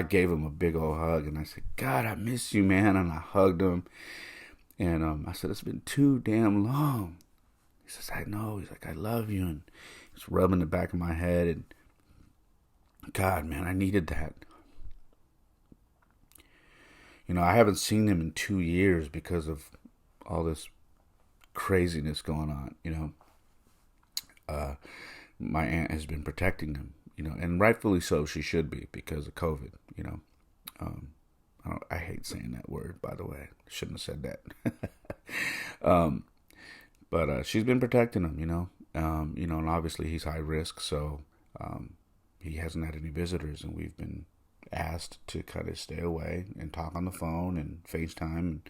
gave him a big old hug, and I said, "God, I miss you, man," and I hugged him. And I said, "It's been too damn long." He says, "I know." He's like, "I love you." And he's rubbing the back of my head. And God, man, I needed that. I haven't seen him in 2 years because of all this craziness going on, My aunt has been protecting him, and rightfully so. She should be, because of COVID, I hate saying that word, by the way. I shouldn't have said that. But she's been protecting him, and obviously he's high risk, so he hasn't had any visitors, and we've been asked to kind of stay away and talk on the phone and FaceTime. And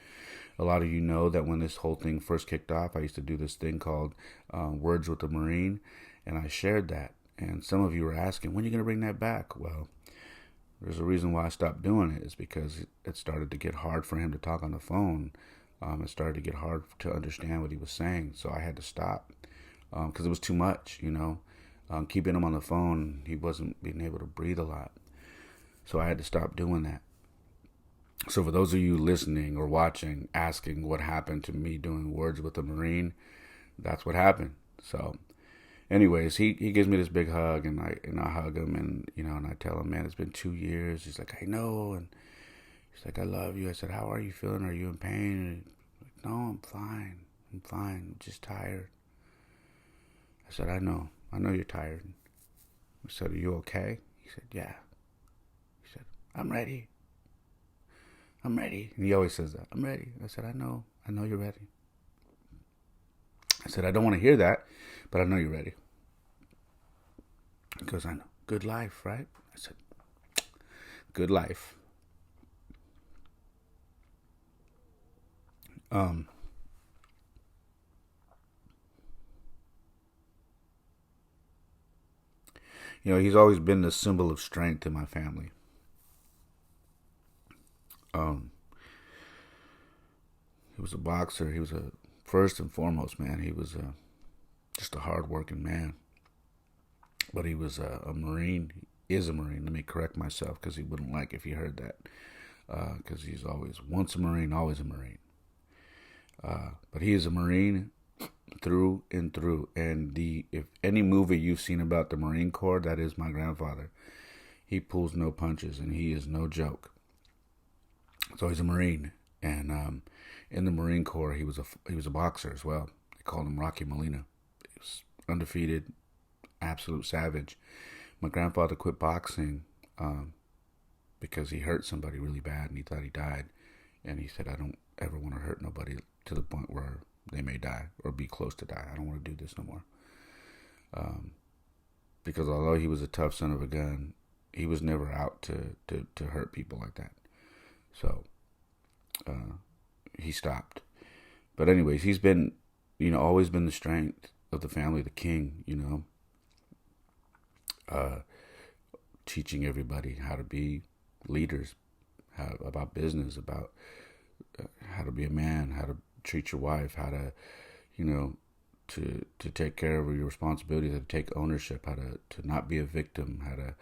a lot of you know that when this whole thing first kicked off, I used to do this thing called Words with a Marine, and I shared that. And some of you were asking, when are you going to bring that back? Well, there's a reason why I stopped doing it, is because it started to get hard for him to talk on the phone. It started to get hard to understand what he was saying, so I had to stop because it was too much, keeping him on the phone. He wasn't being able to breathe a lot, so I had to stop doing that. So for those of you listening or watching, asking what happened to me doing Words with a Marine, that's what happened. So anyways, he gives me this big hug, and I hug him, and and I tell him, "Man, it's been 2 years." He's like, "I know," and he's like, "I love you." I said, "How are you feeling? Are you in pain?" And he's like, "No, I'm fine. I'm just tired." I said, I know you're tired." I said, "Are you okay?" He said, "Yeah." He said, I'm ready." And he always says that, "I'm ready." I said, I know you're ready." I said, "I don't want to hear that, but I know you're ready." He goes, "I know. Good life, right?" I said, "Good life." He's always been the symbol of strength in my family. He was a boxer. He was first and foremost, man, he was just a hard-working man. But he was a Marine. He is a Marine. Let me correct myself, because he wouldn't like if he heard that. Because he's always, once a Marine, always a Marine. But he is a Marine through and through. And if any movie you've seen about the Marine Corps, that is my grandfather. He pulls no punches, and he is no joke. So he's a Marine, and in the Marine Corps, he was a boxer as well. They called him Rocky Molina. He was undefeated, absolute savage. My grandfather quit boxing because he hurt somebody really bad, and he thought he died. And he said, "I don't ever want to hurt nobody to the point where they may die or be close to die. I don't want to do this no more." Because although he was a tough son of a gun, he was never out to hurt people like that. So he stopped. But anyways, he's been, always been the strength of the family, the king, teaching everybody how to be leaders, about business, about how to be a man, how to treat your wife, how to, to take care of your responsibilities, how to take ownership, how to not be a victim, how to,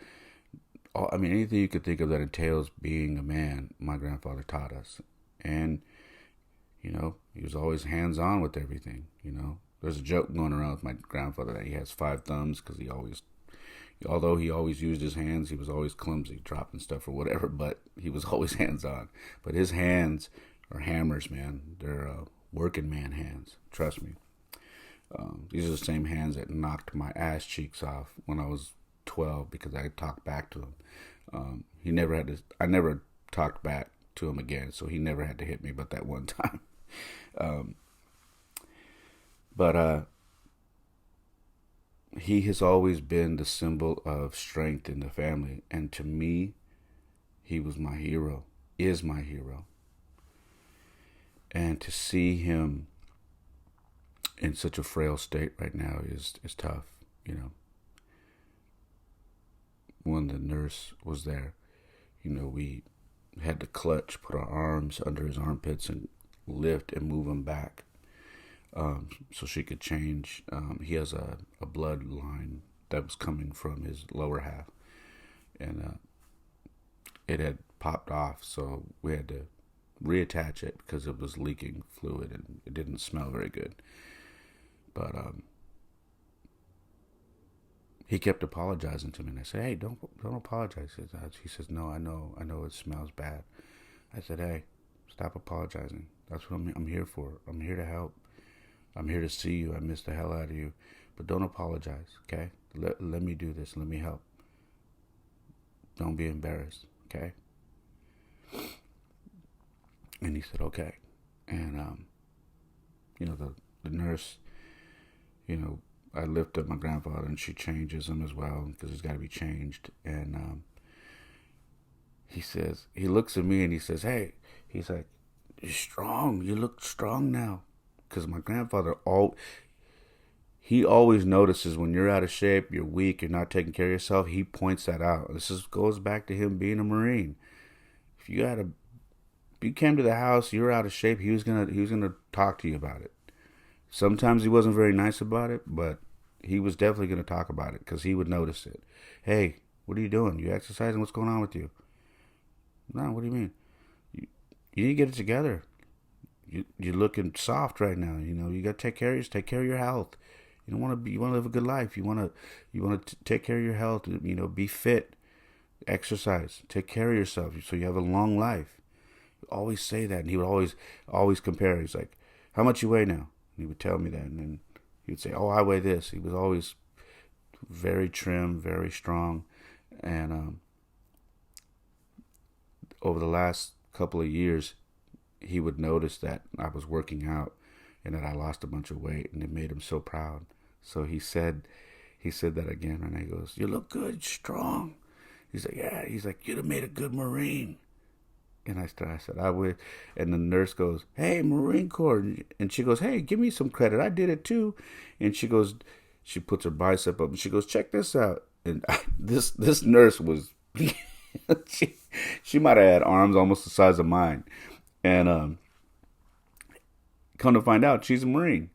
anything you could think of that entails being a man, my grandfather taught us. And, he was always hands-on with everything, There's a joke going around with my grandfather that he has 5 thumbs because although he always used his hands, he was always clumsy, dropping stuff or whatever, but he was always hands-on. But his hands are hammers, man. They're working man hands, trust me. These are the same hands that knocked my ass cheeks off when I was 12 because I talked back to him. I never talked back to him again, so he never had to hit me but that one time. But he has always been the symbol of strength in the family. And to me, he was my hero, is my hero. And to see him in such a frail state right now is tough, When the nurse was there, we had to clutch, put our arms under his armpits and lift and move him back. So she could change. He has a bloodline that was coming from his lower half, and it had popped off, so we had to reattach it because it was leaking fluid and it didn't smell very good. But he kept apologizing to me, and I said, "Hey, don't apologize." He says, "No, I know it smells bad." I said, "Hey, stop apologizing. That's what I'm here for. I'm here to help. I'm here to see you. I miss the hell out of you. But don't apologize, okay? Let me do this. Let me help. Don't be embarrassed, okay?" And he said, "Okay." And, the nurse, I lift up my grandfather and she changes him as well because he's got to be changed. And he looks at me and he says, "Hey," he's like, "You're strong. You look strong now." Because my grandfather, he always notices when you're out of shape, you're weak, you're not taking care of yourself. He points that out. Goes back to him being a Marine. If you came to the house, you were out of shape, he was gonna talk to you about it. Sometimes he wasn't very nice about it, but he was definitely gonna talk about it because he would notice it. "Hey, what are you doing? You exercising? What's going on with you?" "No, what do you mean?" You need to get it together. You're looking soft right now. You got to take care of your health. You want to live a good life. You want to take care of your health. Be fit, exercise, take care of yourself so you have a long life. You always say that, and he would always compare. He's like, "How much you weigh now?" And he would tell me that, and then he would say, "Oh, I weigh this." He was always very trim, very strong, and over the last couple of years, he would notice that I was working out and that I lost a bunch of weight, and it made him so proud. So he said that again, and he goes, "You look good, strong." He's like, "Yeah." He's like, "You'd have made a good Marine." And I said, "I would." And the nurse goes, "Hey, Marine Corps." And she goes, "Hey, give me some credit. I did it too." And she puts her bicep up and she goes, "Check this out." And this nurse was, she might have had arms almost the size of mine. And come to find out, she's a Marine.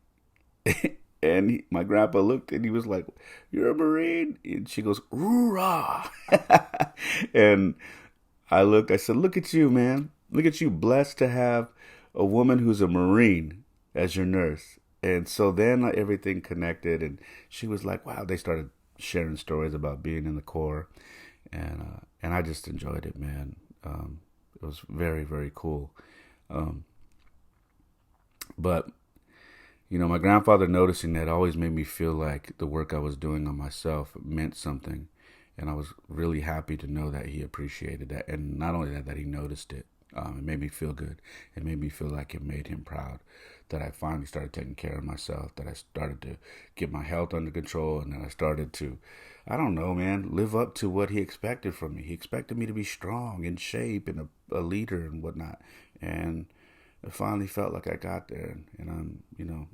And my grandpa looked and he was like, "You're a Marine?" And she goes, "OORAH." And I said, "Look at you, man. Look at you, blessed to have a woman who's a Marine as your nurse." And so then everything connected, and she was like, wow. They started sharing stories about being in the Corps, and I just enjoyed it, man. It was very, very cool. But my grandfather noticing that always made me feel like the work I was doing on myself meant something. And I was really happy to know that he appreciated that. And not only that he noticed it. It made me feel good. It made me feel like it made him proud that I finally started taking care of myself, that I started to get my health under control, and that I started to, I don't know, man, live up to what he expected from me. He expected me to be strong, in shape, and a leader and whatnot. And it finally felt like I got there, and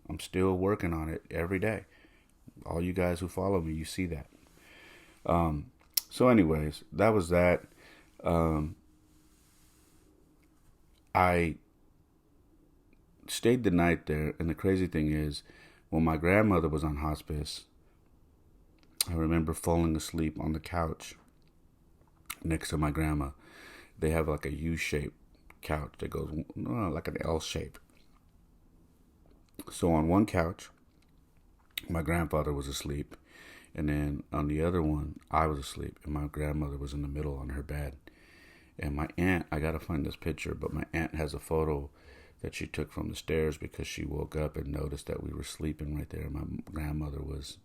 I'm still working on it every day. All you guys who follow me, you see that. So anyways, that was that. I stayed the night there, and the crazy thing is, when my grandmother was on hospice, I remember falling asleep on the couch next to my grandma. They have like a U-shaped couch that goes like an L shape. So on one couch, my grandfather was asleep, and then on the other one, I was asleep, and my grandmother was in the middle on her bed. And my aunt, I gotta find this picture, but my aunt has a photo that she took from the stairs because she woke up and noticed that we were sleeping right there. My grandmother was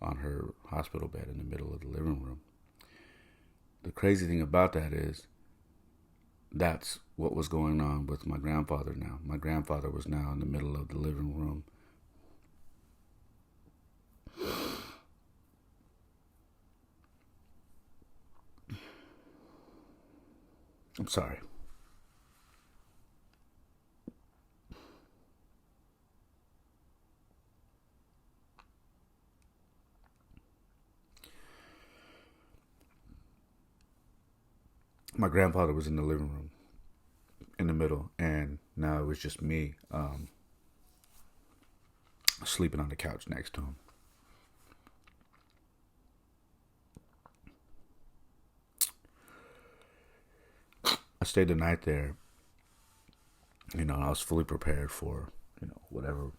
on her hospital bed in the middle of the living room. The crazy thing about that is that's what was going on with my grandfather now. My grandfather was now in the middle of the living room. I'm sorry. My grandfather was in the living room in the middle, and now it was just me sleeping on the couch next to him. I stayed the night there, and I was fully prepared for, whatever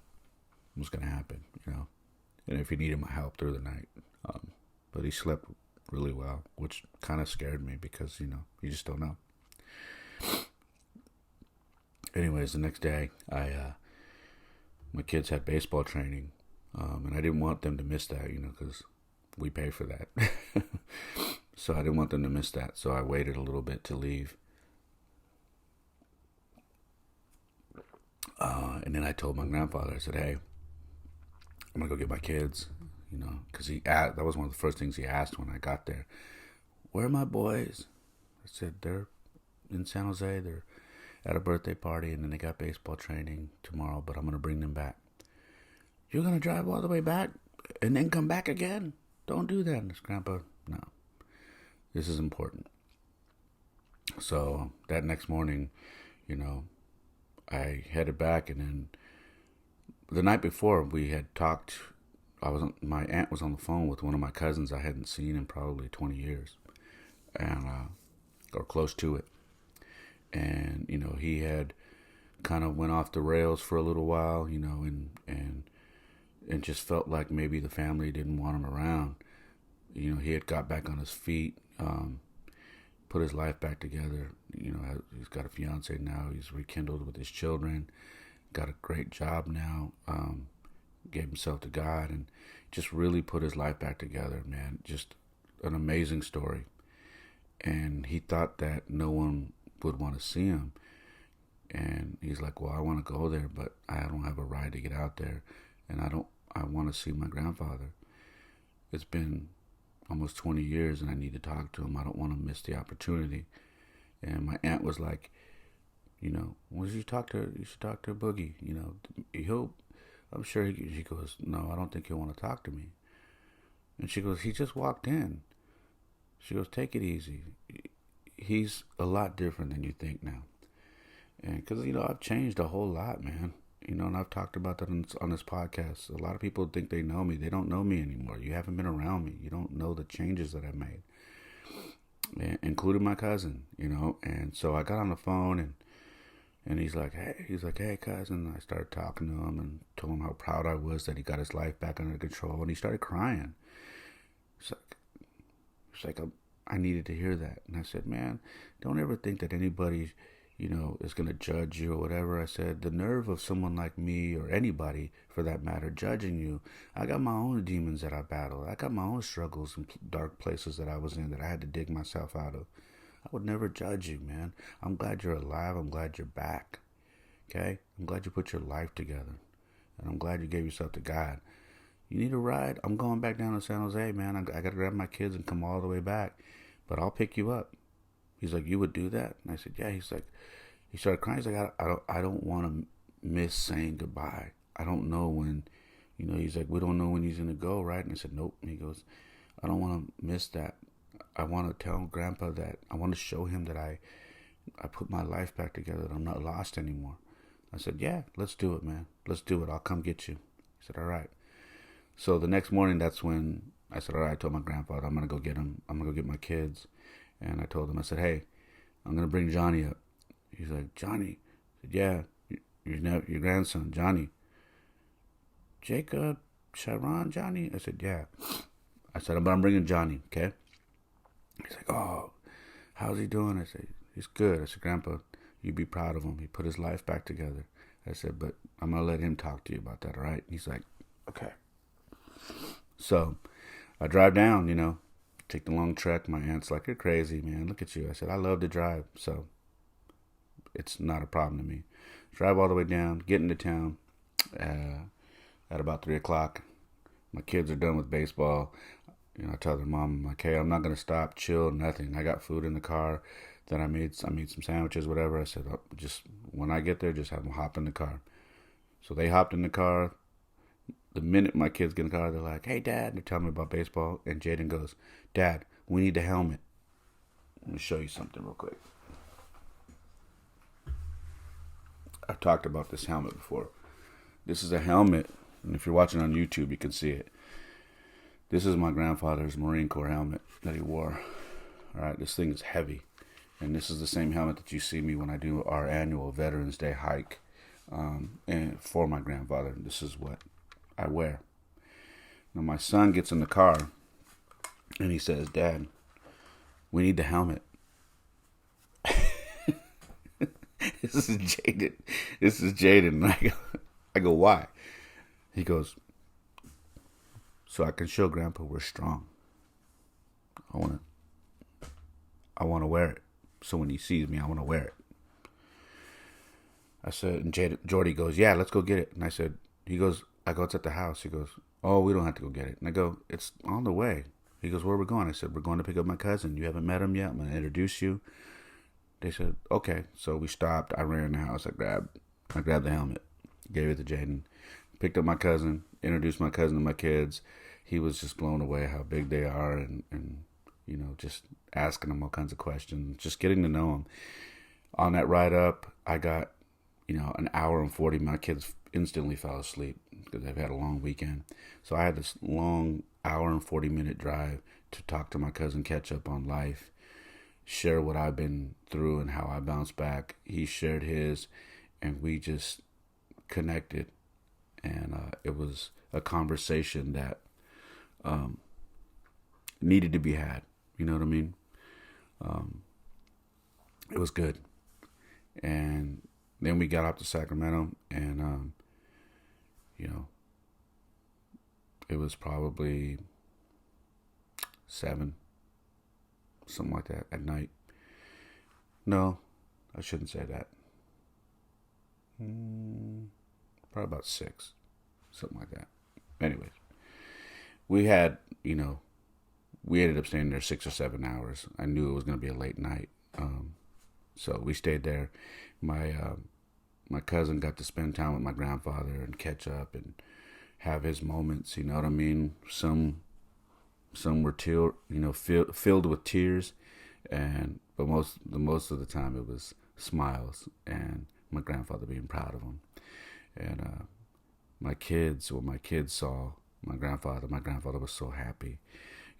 was going to happen, and if he needed my help through the night. But he slept really well, which kind of scared me because, you just don't know. Anyways, the next day, my kids had baseball training, and I didn't want them to miss that, because we pay for that. So I didn't want them to miss that, so I waited a little bit to leave. And then I told my grandfather, I said, hey, I'm going to go get my kids, because that was one of the first things he asked when I got there. Where are my boys? I said, they're in San Jose. They're at a birthday party, and then they got baseball training tomorrow, but I'm going to bring them back. You're going to drive all the way back and then come back again? Don't do that. And his grandpa, no. This is important. So that next morning, I headed back, and then the night before we had talked. My aunt was on the phone with one of my cousins I hadn't seen in probably 20 years, and or close to it. And he had kind of went off the rails for a little while, and just felt like maybe the family didn't want him around. He had got back on his feet, put his life back together. He's got a fiance now. He's rekindled with his children. Got a great job now. Gave himself to God and just really put his life back together, man. Just an amazing story. And he thought that no one would want to see him. And he's like, well, I want to go there, but I don't have a ride to get out there. And I want to see my grandfather. It's been almost 20 years and I need to talk to him. I don't want to miss the opportunity. And my aunt was like, well, you should talk to Boogie. I'm sure she goes, no, I don't think he'll want to talk to me. And she goes, he just walked in. She goes, take it easy. He's a lot different than you think now. And because, I've changed a whole lot, man. And I've talked about that on this podcast. A lot of people think they know me. They don't know me anymore. You haven't been around me. You don't know the changes that I've made, including my cousin, And so I got on the phone and he's like, hey, cousin. I started talking to him and told him how proud I was that he got his life back under control. And he started crying. It's like I needed to hear that. And I said, man, don't ever think that anybody, is going to judge you or whatever. I said, the nerve of someone like me or anybody, for that matter, judging you. I got my own demons that I battled. I got my own struggles and dark places that I was in that I had to dig myself out of. I would never judge you, man. I'm glad you're alive. I'm glad you're back. Okay? I'm glad you put your life together. And I'm glad you gave yourself to God. You need a ride? I'm going back down to San Jose, man. I got to grab my kids and come all the way back. But I'll pick you up. He's like, you would do that? And I said, yeah. He's like, he started crying. He's like, I don't want to miss saying goodbye. I don't know when, he's like, we don't know when he's going to go, right? And I said, nope. And he goes, I don't want to miss that. I want to tell Grandpa that I want to show him that I put my life back together, that I'm not lost anymore. I said, yeah, let's do it, man. Let's do it. I'll come get you. He said, all right. So the next morning, that's when I said, all right, I told my grandfather, I'm going to go get him. I'm going to go get my kids. And I told him, I said, hey, I'm going to bring Johnny up. He's like, Johnny? I said, yeah, your grandson, Johnny. Jacob, Sharon, Johnny? I said, yeah. I said, but I'm bringing Johnny, okay? He's like, oh, how's he doing? I said, he's good. I said, Grandpa, you'd be proud of him. He put his life back together. I said, but I'm going to let him talk to you about that, all right? He's like, okay. So I drive down, take the long trek. My aunt's like, you're crazy, man. Look at you. I said, I love to drive, so it's not a problem to me. Drive all the way down, get into town at about 3 o'clock. My kids are done with baseball. I tell their mom, I'm like, hey, I'm not going to stop, chill, nothing. I got food in the car. Then I made some sandwiches, whatever. I said, just when I get there, just have them hop in the car. So they hopped in the car. The minute my kids get in the car, they're like, hey, Dad. They're telling me about baseball. And Jaden goes, Dad, we need the helmet. Let me show you something real quick. I've talked about this helmet before. This is a helmet. And if you're watching on YouTube, you can see it. This is my grandfather's Marine Corps helmet that he wore. All right, this thing is heavy. And this is the same helmet that you see me when I do our annual Veterans Day hike. And for my grandfather, this is what I wear. Now my son gets in the car and he says, Dad, we need the helmet. This is Jaden. I go, why? He goes, so I can show Grandpa we're strong. I want to wear it. So when he sees me, I want to wear it. I said, and Jordy goes, yeah, let's go get it. And I go, it's at the house. He goes, oh, we don't have to go get it. And I go, it's on the way. He goes, where are we going? I said, we're going to pick up my cousin. You haven't met him yet. I'm going to introduce you. They said, okay. So we stopped. I ran in the house. I grabbed the helmet, gave it to Jaden, picked up my cousin, introduced my cousin to my kids. He was just blown away how big they are and just asking them all kinds of questions, just getting to know them. On that ride up, I got, an hour and 40. My kids instantly fell asleep because they've had a long weekend. So I had this long hour and 40-minute drive to talk to my cousin, catch up on life, share what I've been through and how I bounced back. He shared his, and we just connected. And it was a conversation that needed to be had. You know what I mean? It was good. And then we got up to Sacramento, and, it was probably 7, something like that, at night. No, I shouldn't say that. Probably about 6, something like that. Anyways, we had, we ended up staying there 6 or 7 hours. I knew it was going to be a late night. So we stayed there. My cousin got to spend time with my grandfather and catch up and have his moments. You know what I mean? Some were filled with tears, but most of the time it was smiles and my grandfather being proud of him. And my kids saw my grandfather was so happy.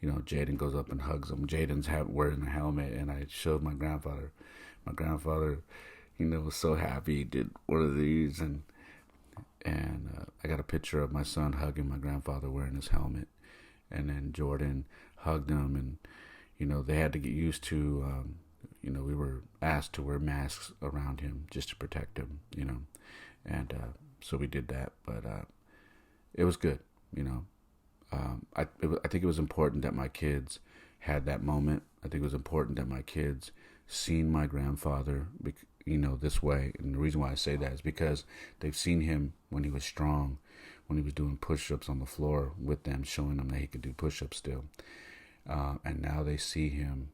Jaden goes up and hugs him. Jaden's wearing a helmet, and I showed my grandfather. My grandfather, was so happy. He did one of these, and I got a picture of my son hugging my grandfather wearing his helmet. And then Jordan hugged him, and, they had to get used to, we were asked to wear masks around him just to protect him, and so we did that. But it was good, I think it was important that my kids had that moment. I think it was important that my kids seen my grandfather, this way. And the reason why I say that is because they've seen him when he was strong, when he was doing push-ups on the floor with them, showing them that he could do push-ups still. And now they see him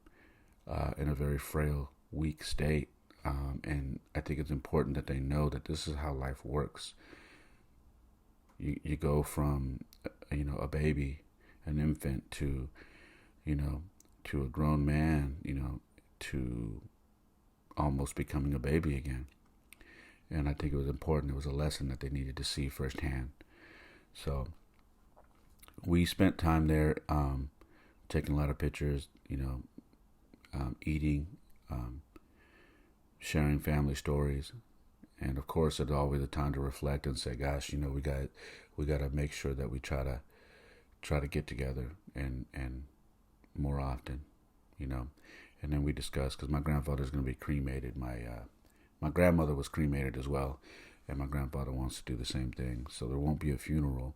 in a very frail, weak state. And I think it's important that they know that this is how life works. You go from, a baby, an infant, to a grown man, to almost becoming a baby again. And I think it was important. It was a lesson that they needed to see firsthand. So we spent time there, taking a lot of pictures, eating, sharing family stories. And of course, it's always a time to reflect and say, gosh, we got to make sure that we try to get together and more often, And then we discussed, because my grandfather's going to be cremated. My grandmother was cremated as well, and my grandfather wants to do the same thing. So there won't be a funeral.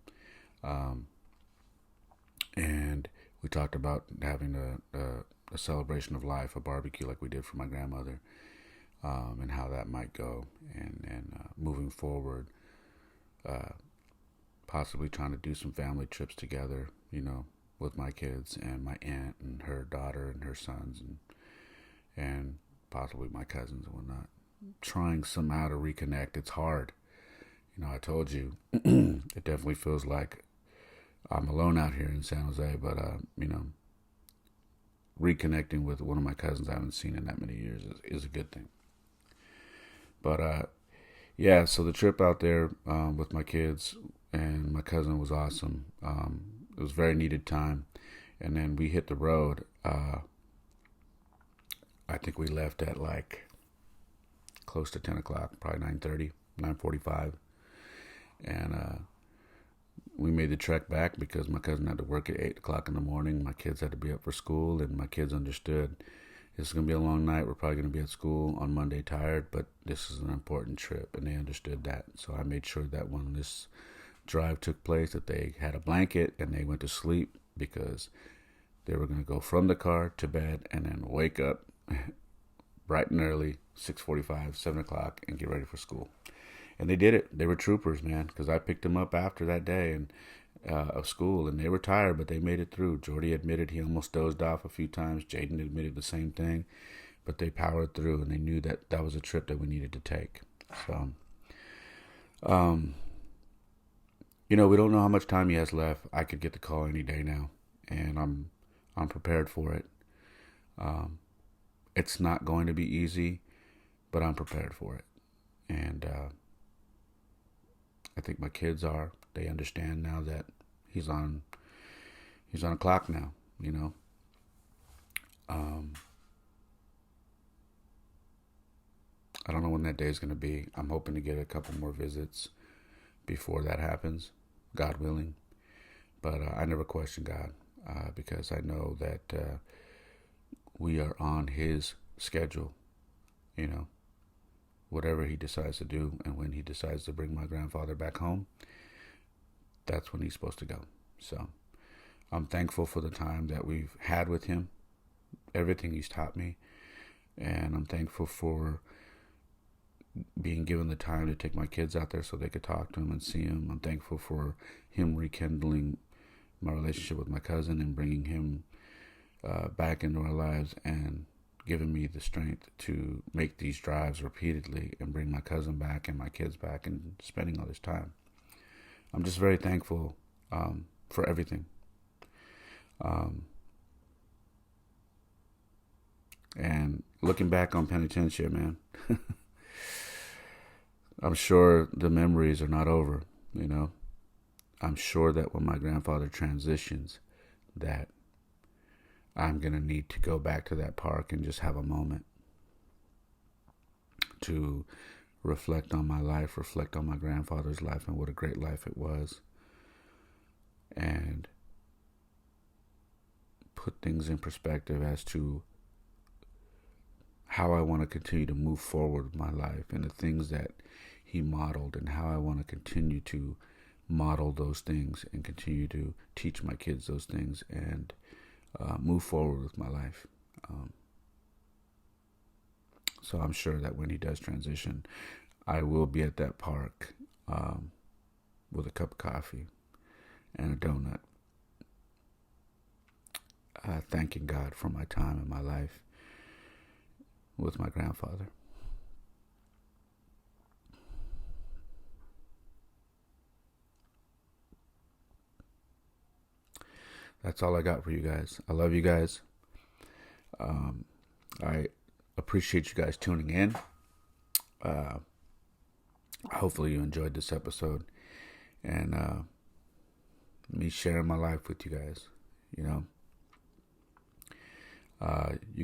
And we talked about having a celebration of life, a barbecue like we did for my grandmother, and how that might go, and moving forward, possibly trying to do some family trips together, with my kids and my aunt and her daughter and her sons, and possibly my cousins and whatnot. Trying somehow to reconnect. It's hard. I told you, it definitely feels like I'm alone out here in San Jose, but, reconnecting with one of my cousins I haven't seen in that many years is a good thing. But, yeah, so the trip out there with my kids and my cousin was awesome. It was very needed time. And then we hit the road. I think we left at like close to 10 o'clock, probably 9:30, 9:45. And we made the trek back because my cousin had to work at 8 o'clock in the morning. My kids had to be up for school, and my kids understood this is going to be a long night. We're probably going to be at school on Monday tired, but this is an important trip, and they understood that. So I made sure that when this drive took place, that they had a blanket and they went to sleep, because they were going to go from the car to bed and then wake up bright and early, 6:45, 7 o'clock, and get ready for school. And they did it. They were troopers, man, because I picked them up after that day of school, and they were tired, but they made it through. Jordy admitted he almost dozed off a few times. Jaden admitted the same thing, but they powered through, and they knew that that was a trip that we needed to take. So, we don't know how much time he has left. I could get the call any day now, and I'm prepared for it. It's not going to be easy, but I'm prepared for it. And I think my kids are. They understand now that he's on a clock now, I don't know when that day is going to be. I'm hoping to get a couple more visits before that happens, God willing. But I never question God, because I know that we are on his schedule, whatever he decides to do. And when he decides to bring my grandfather back home, that's when he's supposed to go. So I'm thankful for the time that we've had with him, everything he's taught me. And I'm thankful for being given the time to take my kids out there so they could talk to him and see him. I'm thankful for him rekindling my relationship with my cousin and bringing him back into our lives, and giving me the strength to make these drives repeatedly and bring my cousin back and my kids back and spending all this time. I'm just very thankful for everything. And looking back on Penitentia, man, I'm sure the memories are not over, I'm sure that when my grandfather transitions, that I'm going to need to go back to that park and just have a moment to reflect on my life, reflect on my grandfather's life and what a great life it was, and put things in perspective as to how I want to continue to move forward with my life and the things that he modeled, and how I want to continue to model those things and continue to teach my kids those things and move forward with my life. So I'm sure that when he does transition, I will be at that park with a cup of coffee and a donut, thanking God for my time in my life with my grandfather. That's all I got for you guys. I love you guys. I appreciate you guys tuning in. Hopefully you enjoyed this episode and me sharing my life with you guys. You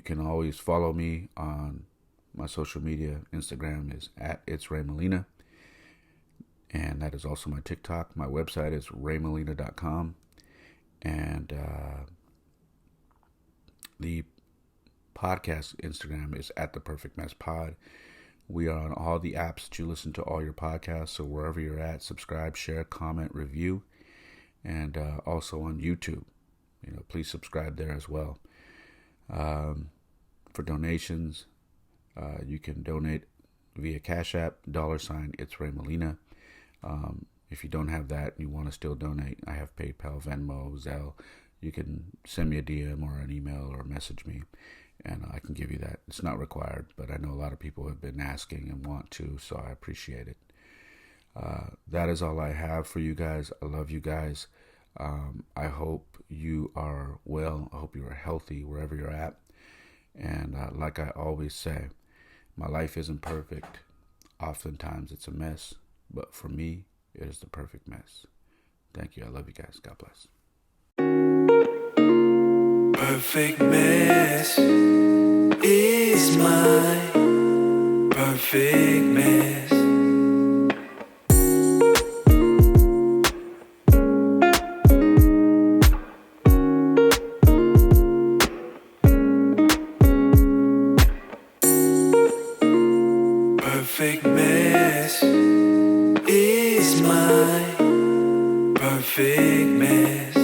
can always follow me on my social media. Instagram is @It's Ray Molina. And that is also my TikTok. My website is raymolina.com. And the podcast Instagram is @ThePerfectMessPod. We are on all the apps that you listen to all your podcasts. So wherever you're at, subscribe, share, comment, review. And also on YouTube. Please subscribe there as well. For donations, you can donate via Cash App, $ It's Ray Molina. If you don't have that and you want to still donate, I have PayPal, Venmo, Zelle. You can send me a DM or an email or message me, and I can give you that. It's not required, but I know a lot of people have been asking and want to, so I appreciate it. That is all I have for you guys. I love you guys. I hope you are well. I hope you are healthy wherever you're at. And like I always say, my life isn't perfect. Oftentimes it's a mess, but for me, it is the perfect mess. Thank you. I love you guys. God bless. Perfect mess is my perfect mess. Perfect mess is my perfect mess.